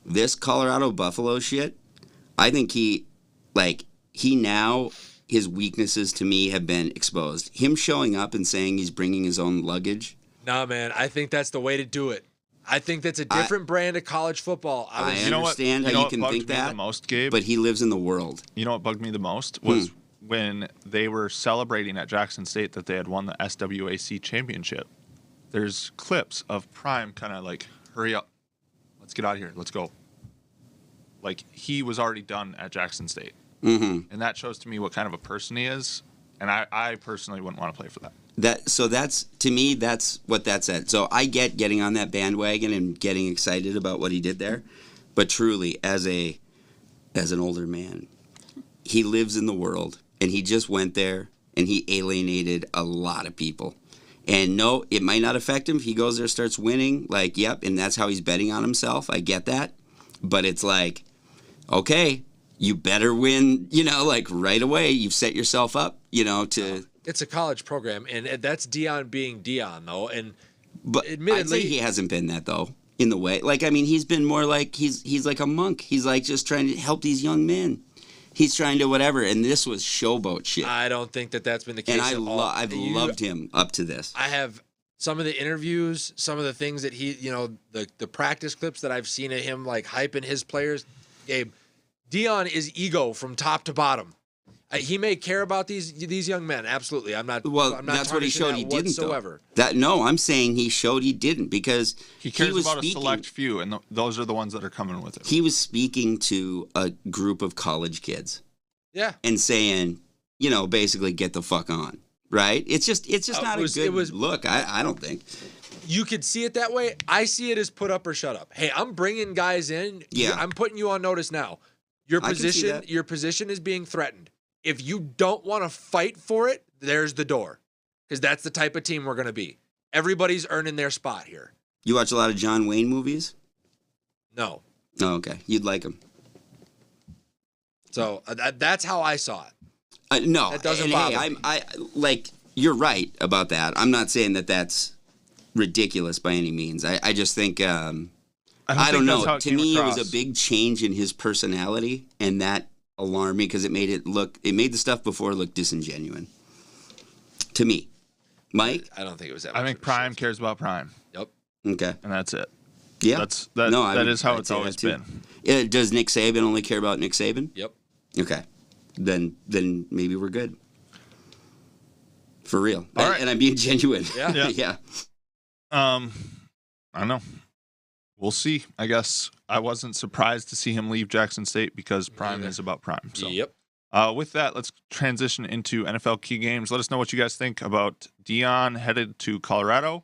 This Colorado Buffalo shit, I think his weaknesses to me have been exposed. Him showing up and saying he's bringing his own luggage.
Nah, man, I think that's the way to do it. I think that's a different brand of college football.
I understand how you can think that,
the most, Gabe?
But he lives in the world.
You know what bugged me the most was when they were celebrating at Jackson State that they had won the SWAC championship. There's clips of Prime kind of hurry up, let's get out of here, let's go. Like, he was already done at Jackson State.
Mm-hmm.
And that shows to me what kind of a person he is, and I personally wouldn't want to play for that.
To me, that's what that's at. So I get getting on that bandwagon and getting excited about what he did there, but truly, as an older man, he lives in the world, and he just went there, and he alienated a lot of people. And no, it might not affect him if he goes there, starts winning. Yep, and that's how he's betting on himself. I get that. But it's okay, you better win, right away. You've set yourself up, to...
It's a college program, and that's Deion being Deion, though.
But
admittedly,
I'd say he hasn't been that, though, in the way. He's been more he's like a monk. He's just trying to help these young men. He's trying to whatever, and this was showboat shit.
I don't think that's been the case.
And I've loved him up to this.
I have some of the interviews, some of the things that he, the practice clips that I've seen of him hyping his players. Gabe, Deion is ego from top to bottom. He may care about these young men, absolutely. I'm not.
That's what he showed he didn't.
Whatsoever.
No, I'm saying he showed he didn't because
he cares about a select few, and those are the ones that are coming with it.
He was speaking to a group of college kids,
yeah,
and saying, basically get the fuck on, right? It's just not a good look. I don't think.
You could see it that way. I see it as put up or shut up. Hey, I'm bringing guys in.
Yeah,
I'm putting you on notice now. Your position is being threatened. If you don't want to fight for it, there's the door. Because that's the type of team we're going to be. Everybody's earning their spot here.
You watch a lot of John Wayne movies?
No.
Oh, okay. You'd like them.
So that's how I saw it.
No.
That doesn't bother me.
You're right about that. I'm not saying that that's ridiculous by any means. I just think, I don't know. To me, it was a big change in his personality, and that alarmed me because it made the stuff before look disingenuous to me. Mike?
I don't think it was that
I
much
think Prime cares about Prime.
Yep.
Okay.
and that's it.
Yeah.
That is how it's always been.
Does Nick Saban only care about Nick Saban?
Yep.
Okay. Then maybe we're good. For real.
All right.
And I'm being genuine.
Yeah.
Yeah.
I don't know. We'll see. I guess I wasn't surprised to see him leave Jackson State because prime is about prime. So.
Yep.
With that, let's transition into NFL key games. Let us know what you guys think about Deion headed to Colorado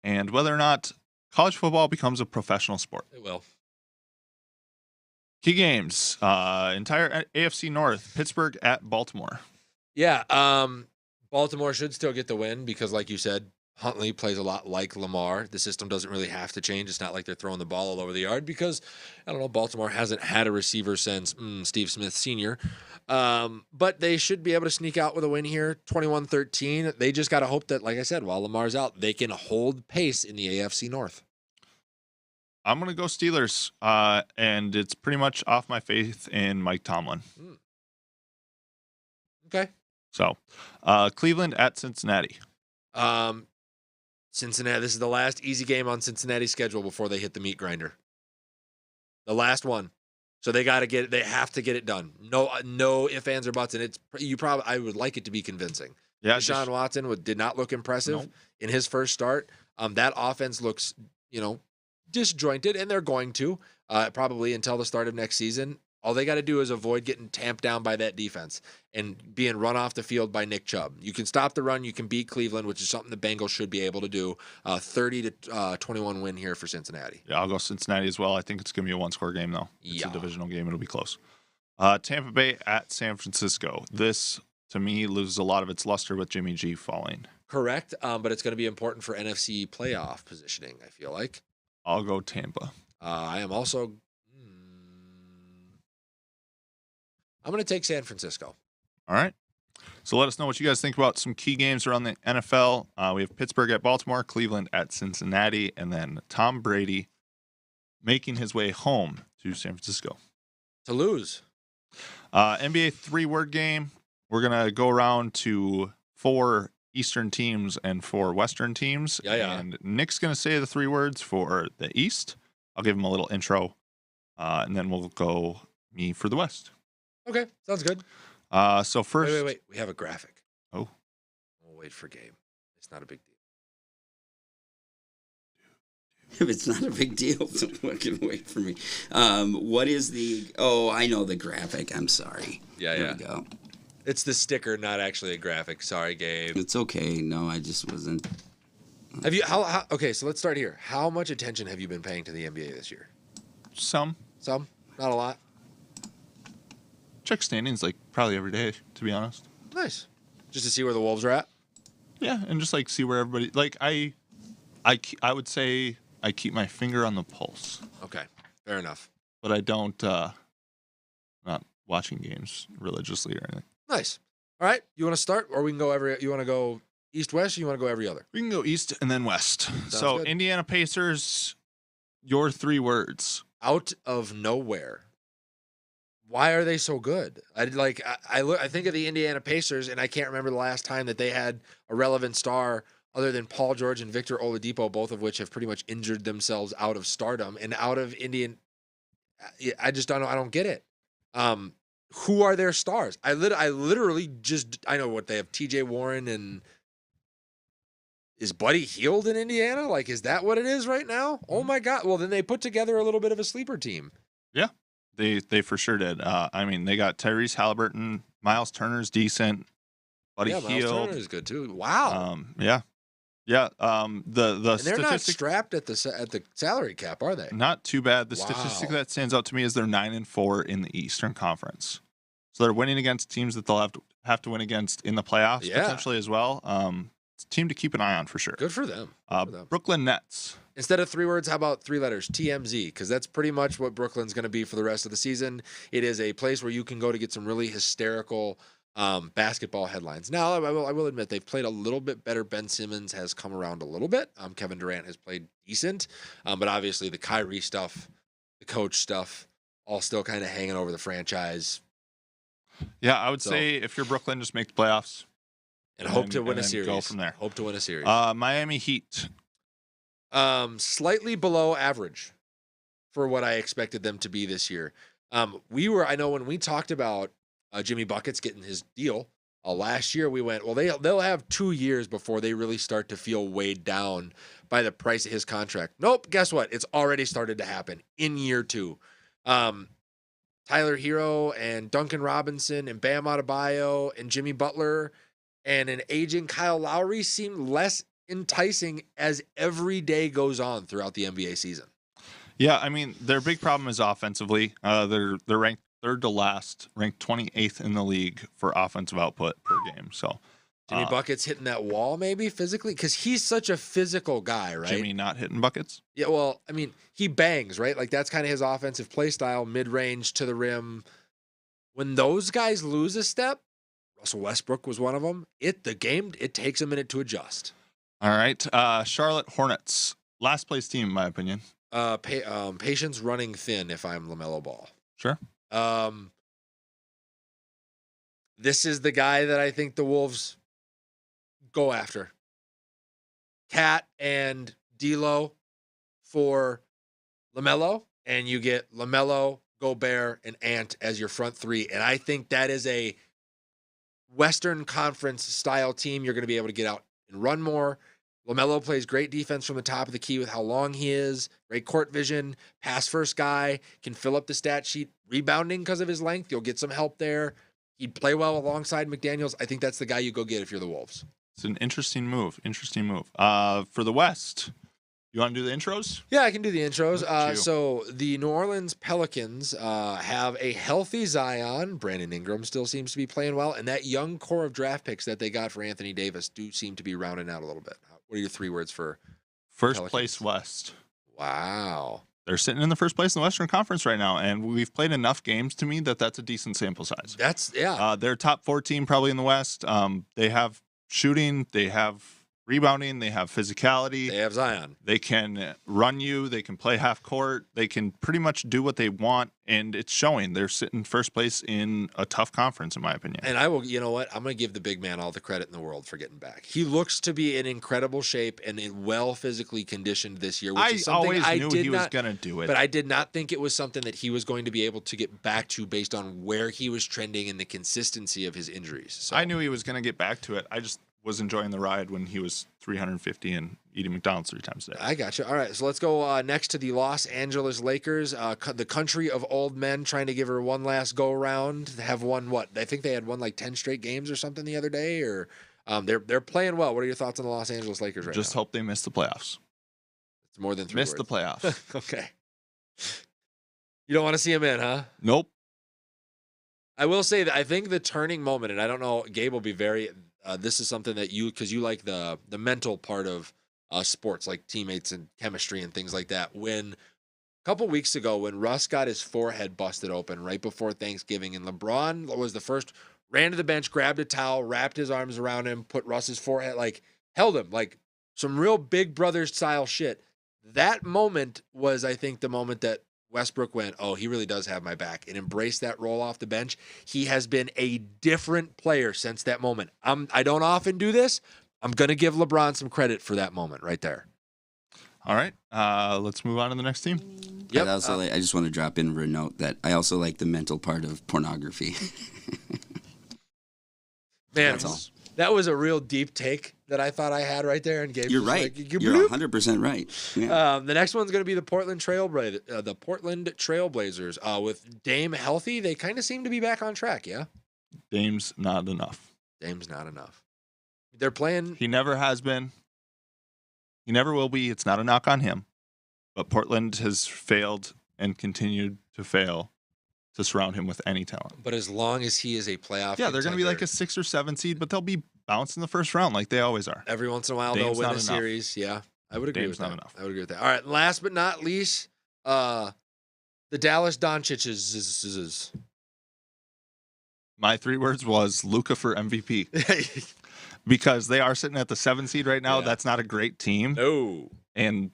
and whether or not college football becomes a professional sport.
It will.
Key games. Entire AFC North. Pittsburgh at Baltimore.
Yeah. Baltimore should still get the win because, like you said, Huntley plays a lot like Lamar. The system doesn't really have to change. It's not like they're throwing the ball all over the yard because, I don't know, Baltimore hasn't had a receiver since Steve Smith Sr. But they should be able to sneak out with a win here, 21-13. They just got to hope that, like I said, while Lamar's out, they can hold pace in the AFC North.
I'm going to go Steelers, and it's pretty much off my faith in Mike Tomlin.
Okay.
So, Cleveland at Cincinnati.
Cincinnati, this is the last easy game on Cincinnati's schedule before they hit the meat grinder. The last one. So they got to get it. They have to get it done. No ifs, ands, or buts. And I would like it to be convincing.
Yeah,
Deshaun Watson did not look impressive in his first start. That offense looks, disjointed, and they're going to probably until the start of next season. All they got to do is avoid getting tamped down by that defense and being run off the field by Nick Chubb. You can stop the run. You can beat Cleveland, which is something the Bengals should be able to do. 30-21 win here for Cincinnati.
Yeah, I'll go Cincinnati as well. I think it's going to be a one-score game, though. It's a divisional game. It'll be close. Tampa Bay at San Francisco. This, to me, loses a lot of its luster with Jimmy G falling. Correct,
but it's going to be important for NFC playoff positioning, I feel like.
I'll go Tampa.
I am also... I'm going to take San Francisco.
All right. So let us know what you guys think about some key games around the NFL. We have Pittsburgh at Baltimore, Cleveland at Cincinnati, and then Tom Brady making his way home to San Francisco.
To lose.
NBA 3-word game. We're going to go around to 4 Eastern teams and 4 Western teams.
Yeah.
And Nick's going to say the 3 words for the East. I'll give him a little intro, and then we'll go me for the West.
Okay, sounds good.
So first...
Wait. We have a graphic.
Oh.
We'll wait for Gabe. It's not a big deal.
If it's not a big deal, don't fucking wait for me. What is the... Oh, I know the graphic. I'm sorry.
Yeah.
There we go.
It's the sticker, not actually a graphic. Sorry, Gabe.
It's okay. No, I just wasn't...
Have you... Okay, so let's start here. How much attention have you been paying to the NBA this year?
Some?
Not a lot?
Check standings like probably every day, to be honest.
Nice. Just to see where the Wolves are at?
Yeah, and just like see where everybody... Like I would say I keep my finger on the pulse.
Okay, fair enough.
But I don't... not watching games religiously or anything.
Nice. All right, you want to start, or we can go you want to go east-west, or you want to go every other?
We can go east and then west. So
good.
Indiana Pacers, your 3 words.
Out of nowhere. Why are they so good? I think of the Indiana Pacers, and I can't remember the last time that they had a relevant star other than Paul George and Victor Oladipo, both of which have pretty much injured themselves out of stardom and out of Indian. I just don't know. I don't get it. Who are their stars? I literally I know what they have. T.J. Warren, and is Buddy Hield in Indiana? Like, is that what it is right now? Oh my God! Well, then they put together a little bit of a sleeper team.
Yeah. They for sure did. I mean, they got Tyrese Halliburton, Miles Turner's decent, Buddy Hield.
Miles Turner is good too. Wow.
Yeah. The
and they're not
statistic,
strapped at the salary cap, are they?
Not too bad. The
Wow.
statistic that stands out to me is they're 9-4 in the Eastern Conference. So they're winning against teams that they'll have to win against in the playoffs potentially as well. It's a team to keep an eye on for sure.
Good for them.
Brooklyn Nets.
Instead of 3 words, how about 3 letters? TMZ, because that's pretty much what Brooklyn's going to be for the rest of the season. It is a place where you can go to get some really hysterical basketball headlines. Now, I will admit they've played a little bit better. Ben Simmons has come around a little bit. Kevin Durant has played decent, but obviously the Kyrie stuff, the coach stuff, all still kind of hanging over the franchise.
Yeah, I would say if you're Brooklyn, just make the playoffs.
And hope to win a series.
Go from there.
Hope to win a series.
Miami Heat.
Slightly below average for what I expected them to be this year. I know when we talked about Jimmy Buckets getting his deal last year, we went, well, they'll have 2 years before they really start to feel weighed down by the price of his contract. Nope. Guess what? It's already started to happen in year 2. Tyler Hero and Duncan Robinson and Bam Adebayo and Jimmy Butler and an aging Kyle Lowry seem less enticing as every day goes on throughout the NBA season.
Yeah, I mean, their big problem is offensively. They're ranked third to last, ranked 28th in the league for offensive output per game. So
Jimmy Buckets hitting that wall maybe physically because he's such a physical guy, right?
Jimmy not hitting buckets?
Yeah, well, I mean, he bangs, right? Like that's kind of his offensive play style, mid-range to the rim. When those guys lose a step, Russell Westbrook was one of them. It takes a minute to adjust.
All right, Charlotte Hornets, last place team in my opinion.
Patience running thin if I'm LaMelo Ball.
Sure.
This is the guy that I think the Wolves go after. Cat and D'Lo for LaMelo, and you get LaMelo, Gobert, and Ant as your front 3. And I think that is a Western Conference style team. You're going to be able to get out and run more. LaMelo plays great defense from the top of the key with how long he is, great court vision, pass first guy, can fill up the stat sheet, rebounding because of his length. You'll get some help there. He'd play well alongside McDaniels. I think that's the guy you go get if you're the Wolves.
It's an interesting move. For the West, you want to do the intros?
Yeah, I can do the intros. So the New Orleans Pelicans have a healthy Zion. Brandon Ingram still seems to be playing well. And that young core of draft picks that they got for Anthony Davis do seem to be rounding out a little bit. What are your 3 words for
first
Pelicans?
Place West?
Wow.
They're sitting in the first place in the Western Conference right now, and we've played enough games to me that's a decent sample size. They're top 4 team probably in the West. They have shooting, they have rebounding, they have physicality.
They have Zion.
They can run you, they can play half court, they can pretty much do what they want, and it's showing. They're sitting first place in a tough conference, in my opinion.
And I will, you know what? I'm going to give the big man all the credit in the world for getting back. He looks to be in incredible shape and well physically conditioned this year, which is something
I always knew he was going to do it.
But I did not think it was something that he was going to be able to get back to based on where he was trending and the consistency of his injuries. So
I knew he was going to get back to it. I just was enjoying the ride when he was 350 and eating McDonald's 3 times a day.
I got you. All right, so let's go next to the Los Angeles Lakers, the country of old men trying to give her one last go around. They have won what? I think they had won like 10 straight games or something the other day. Or they're playing well. What are your thoughts on the Los Angeles Lakers right now?
Just hope they miss the playoffs.
It's more than 3 words.
Miss the playoffs.
Okay. You don't want to see them in, huh?
Nope.
I will say that I think the turning moment, and I don't know, Gabe will be very. This is something that because you like the mental part of sports, like teammates and chemistry and things like that. When a couple weeks ago, when Russ got his forehead busted open right before Thanksgiving, and LeBron was the first, ran to the bench, grabbed a towel, wrapped his arms around him, put Russ's forehead, like held him, like some real Big Brother style shit. That moment was, I think, the moment that Westbrook went, oh, he really does have my back, and embraced that roll off the bench. He has been a different player since that moment. I don't often do this. I'm going to give LeBron some credit for that moment right there.
All right. Let's move on to the next team.
Yep. I just want to drop in for a note that I also like the mental part of pornography.
Man, that was a real deep take that I thought I had right there. And Gabe,
you're right.
Like,
you're 100% right. Yeah.
The next one's going to be the Portland Trailblazers. With Dame healthy, they kind of seem to be back on track. Yeah.
Dame's not enough.
They're playing.
He never has been. He never will be. It's not a knock on him. But Portland has failed and continued to fail to surround him with any talent.
But as long as he is a playoff,
they're going to be like a 6 or 7 seed, but they'll be bounced in the first round like they always are.
Every once in a while, they'll win a series. Yeah, I would agree with that.
Enough.
I would agree with that. All right, last but not least, the Dallas Doncic's.
My 3 words was Luka for MVP. Because they are sitting at the 7 seed right now. Yeah. That's not a great team.
No.
And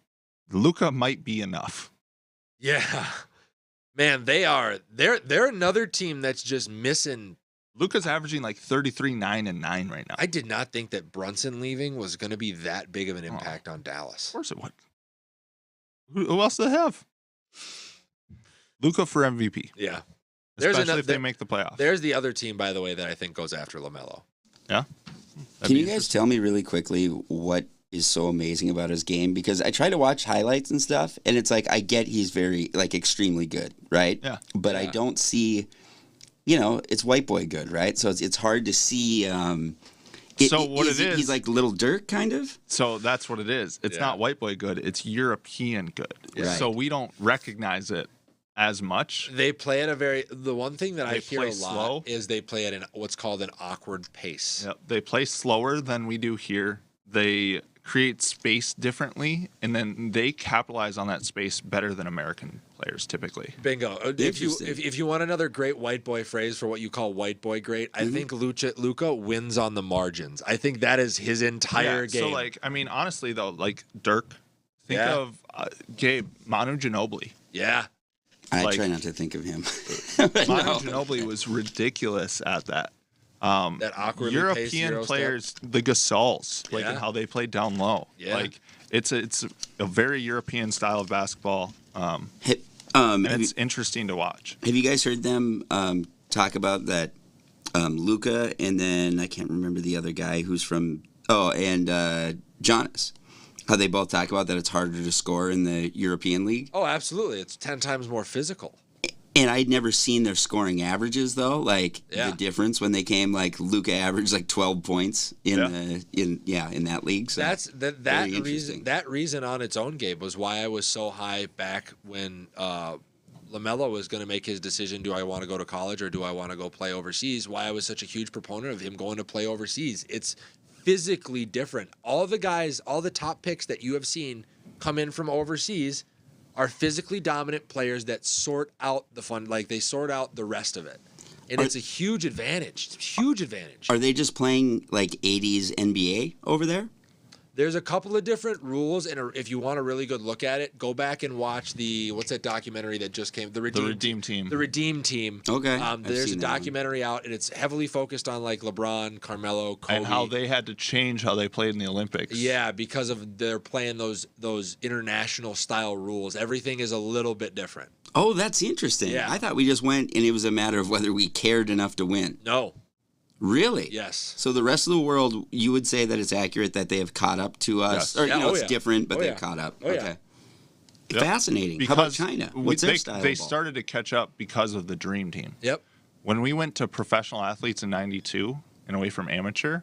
Luka might be enough.
Yeah. Man, they are. They're another team that's just missing.
Luka's averaging like 33, 9, and 9 right now.
I did not think that Brunson leaving was going to be that big of an impact on Dallas.
Of course it would. Who else do they have? Luka for MVP.
Yeah.
Especially if they make the playoffs.
There's the other team, by the way, that I think goes after LaMelo.
Yeah.
Can you guys tell me really quickly what is so amazing about his game? Because I try to watch highlights and stuff, and it's like I get he's very, like, extremely good, right?
Yeah.
But I don't see, it's white boy good, right? So it's hard to see. He's like Little Dirk, kind of?
So that's what it is. It's not white boy good. It's European good.
Right.
So we don't recognize it as much.
They play at the one thing that I hear a lot
slow.
is they play at what's called an awkward pace.
Yep. They play slower than we do here. They create space differently, and then they capitalize on that space better than American players typically.
Bingo. If you want another great white boy phrase for what you call white boy great, I think Luka wins on the margins. I think that is his entire game.
So, like, I mean, honestly, though, like Dirk, think of Gabe, Manu Ginobili.
Yeah.
I try not to think of him.
Manu Ginobili was ridiculous at that.
That awkwardly
European players, the Gasols, like and how they play down low.
Yeah.
Like it's a very European style of basketball. And it's interesting to watch.
Have you guys heard them talk about that Luka and then I can't remember the other guy who's from Giannis? How they both talk about that it's harder to score in the European League.
Oh, absolutely. It's 10 times more physical.
And I'd never seen their scoring averages though, like the difference when they came. Like Luka averaged like 12 points in that league. So
that reason on its own, Gabe, was why I was so high back when LaMelo was going to make his decision. Do I want to go to college or do I want to go play overseas? Why I was such a huge proponent of him going to play overseas. It's physically different. All the top picks that you have seen come in from overseas are physically dominant players that sort out the fun, like they sort out the rest of it. And it's a huge advantage. It's a huge advantage.
Are they just playing like 80s NBA over there?
There's a couple of different rules, and if you want a really good look at it, go back and watch what's that documentary that just came? The Redeem Team. The Redeem Team.
Okay.
There's a documentary out, and it's heavily focused on like LeBron, Carmelo, Kobe,
and how they had to change how they played in the Olympics.
Yeah, because of they're playing those international style rules. Everything is a little bit different.
Oh, that's interesting. Yeah. I thought we just went, and it was a matter of whether we cared enough to win.
No.
Really?
Yes.
So the rest of the world, you would say that it's accurate that they have caught up to us? Yes. Or, it's different, but they've caught up. Okay. Yep. Fascinating.
Because
how about China? What's their style?
They started to catch up because of the Dream Team.
Yep.
When we went to professional athletes in 92 and away from amateur,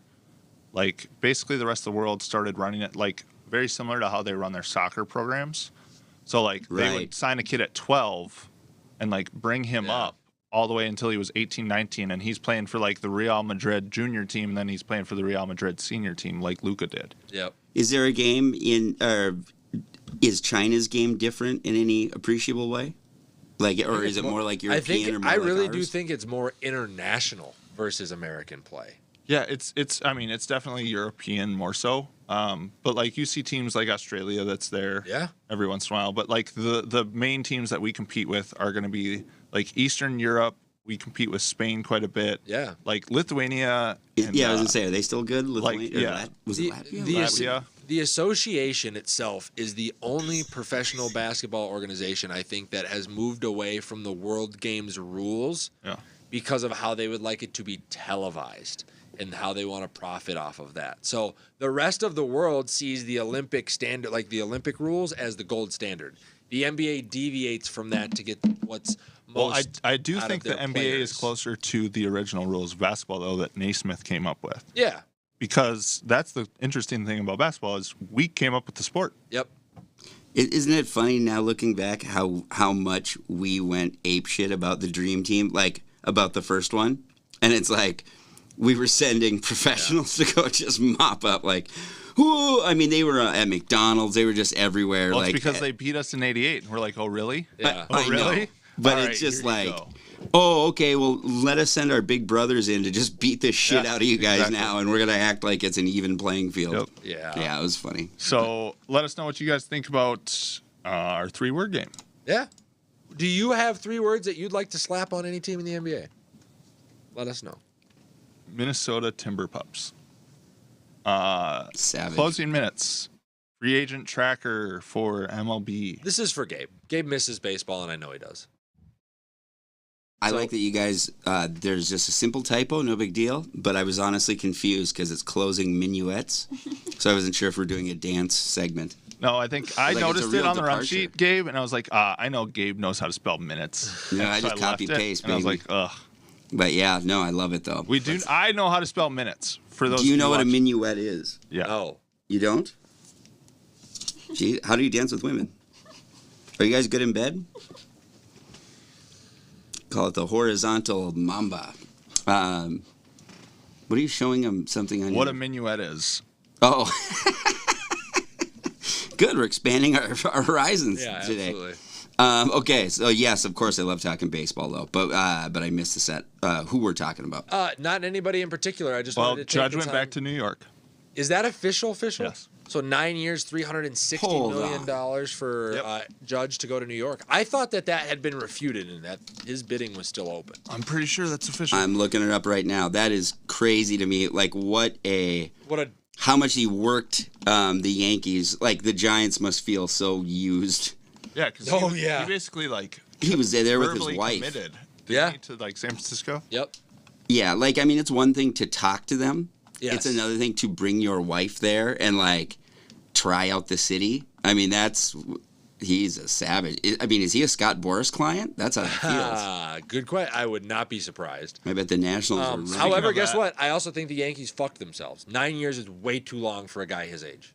like basically the rest of the world started running it like very similar to how they run their soccer programs. So like they would sign a kid at 12 and like bring him up all the way until he was 18, 19, and he's playing for like the Real Madrid junior team, and then he's playing for the Real Madrid senior team like Luka did.
Yep.
Is there a game is China's game different in any appreciable way? Like, or is it more like European?
I really do think it's more international versus American play.
Yeah, it's definitely European more so. But like you see teams like Australia that's there every once in a while. But like the main teams that we compete with are going to be like Eastern Europe. We compete with Spain quite a bit. Yeah. Like Lithuania.
I was going to say, are they still good? Lithuania?
Was it Latvia? The association itself is the only professional basketball organization, I think, that has moved away from the World Games rules because of how they would like it to be televised and how they want to profit off of that. So the rest of the world sees the Olympic standard, like the Olympic rules, as the gold standard. The NBA deviates from that to get what's most.
I do think the NBA is closer to the original rules of basketball, though, that Naismith came up with.
Yeah.
Because that's the interesting thing about basketball is we came up with the sport.
Yep.
Isn't it funny now looking back how much we went apeshit about the Dream Team, like about the first one? And it's like we were sending professionals to go just mop up like, whoo! I mean, they were at McDonald's. They were just everywhere.
Well,
like,
it's because they beat us in '88. And we're like, oh, really?
Yeah.
Oh, really?
Know. But all it's just like, oh, okay, well, let us send our big brothers in to just beat the shit out of you guys now, and we're going to act like it's an even playing field.
Yep.
Yeah.
Yeah, it was funny.
So let us know what you guys think about our 3-word game.
Yeah. Do you have 3 words that you'd like to slap on any team in the NBA? Let us know.
Minnesota Timber Pups.
Savage.
Closing minutes Free agent tracker for MLB.
This is for Gabe. Gabe misses baseball, and I know he does.
I like that you guys, there's just a simple typo, no big deal, but I was honestly confused because it's closing minuets, so I wasn't sure if we're doing a dance segment.
No, I think I
Like,
noticed
it's a
it
real
on the run
departure.
sheet, Gabe, and I was like, I know Gabe knows how to spell minutes.
No, I
So
just
left
copy
it,
paste,
and I was
baby.
like, ugh.
But yeah, no, I love it though.
I know how to spell minutes. For those.
Do you
of
know what a
watching.
minuet is?
Yeah.
No.
You don't? Gee, how do you dance with women? Are you guys good in bed? Call it the horizontal mamba. What are you showing them something on
What
your...
a minuet is.
Oh. Good, we're expanding our horizons
Yeah,
today.
absolutely.
Okay, so yes, of course I love talking baseball though, but I missed the set. Who we're talking about?
Not anybody in particular. I just
Well,
wanted to
Judge
take the
went back
time.
to New York.
Is that official?
Yes.
So 9 years, $360
Hold
million
on.
for
Yep.
Judge to go to New York. I thought that had been refuted and that his bidding was still open.
I'm pretty sure that's official.
I'm looking it up right now. That is crazy to me. Like how much he worked the Yankees. Like the Giants must feel so used.
Yeah, because
Oh,
he
yeah.
basically
He was there with his
verbally
wife.
committed.
Yeah.
To like San Francisco.
Yep.
Yeah, like I mean, it's one thing to talk to them.
Yes.
It's another thing to bring your wife there and like try out the city. I mean, he's a savage. I mean, is he a Scott Boras client? That's how it feels.
Good question. I would not be surprised.
I bet the Nationals are running.
However,
of
guess
that-
what? I also think the Yankees fucked themselves. 9 years is way too long for a guy his age.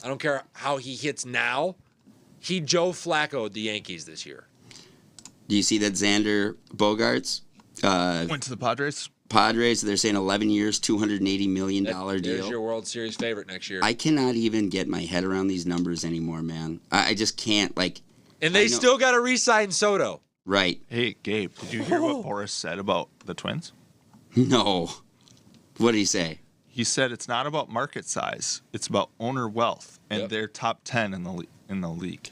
I don't care how he hits now. He Joe Flacco'd the Yankees this year.
Do you see that Xander Bogaerts?
Went to the Padres.
Padres, they're saying 11 years, $280 million
There's
deal.
your World Series favorite next year.
I cannot even get my head around these numbers anymore, man. I just can't, like...
and
I
they
know-
still got to re-sign Soto.
Right.
Hey, Gabe, did you hear what Boris said about the Twins?
No. What did he say?
He said it's not about market size; it's about owner wealth, and
Yep.
they're top 10 in the league.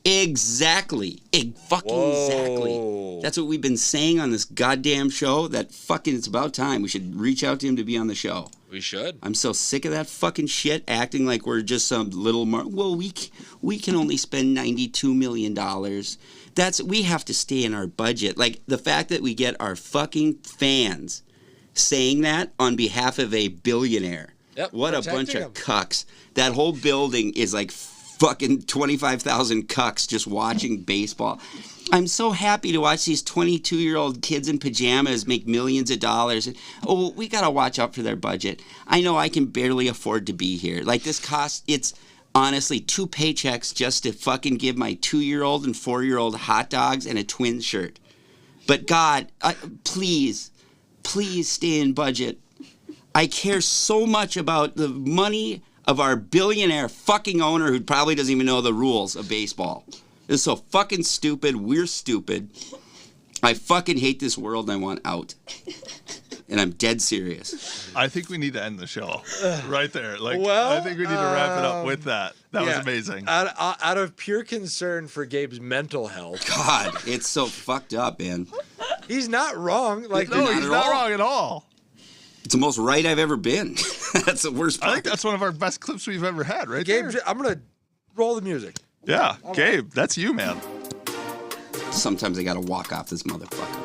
Exactly. Exactly. That's what we've been saying on this goddamn show. That fucking, it's about time. We should reach out to him to be on the show.
We should.
I'm so sick of that fucking shit, acting like we're just some little well, we can only spend $92 million. We have to stay in our budget. Like, the fact that we get our fucking fans saying that on behalf of a billionaire.
Yep,
What a bunch
protecting
of
him.
cucks. That whole building is like fucking 25,000 cucks just watching baseball. I'm so happy to watch these 22-year-old kids in pajamas make millions of dollars. Oh, we got to watch out for their budget. I know I can barely afford to be here. Like, this costs, it's honestly 2 paychecks just to fucking give my 2-year-old and 4-year-old hot dogs and a Twins shirt. But God, please stay in budget. I care so much about the money of our billionaire fucking owner who probably doesn't even know the rules of baseball. It's so fucking stupid. We're stupid. I fucking hate this world and I want out. And I'm dead serious.
I think we need to end the show right there. Like,
Well,
I think we need to wrap it up with that. That was
Yeah.
amazing.
Out of pure concern for Gabe's mental health,
God, it's so fucked up, man.
he's not wrong. Like,
No,
not
he's
at
not
all.
wrong at all.
It's the most right I've ever been. That's the worst
I
part.
think that's one of our best clips we've ever had, right
Gabe,
there.
I'm gonna roll the music.
Yeah, Gabe, that's you, man.
Sometimes I gotta walk off this motherfucker.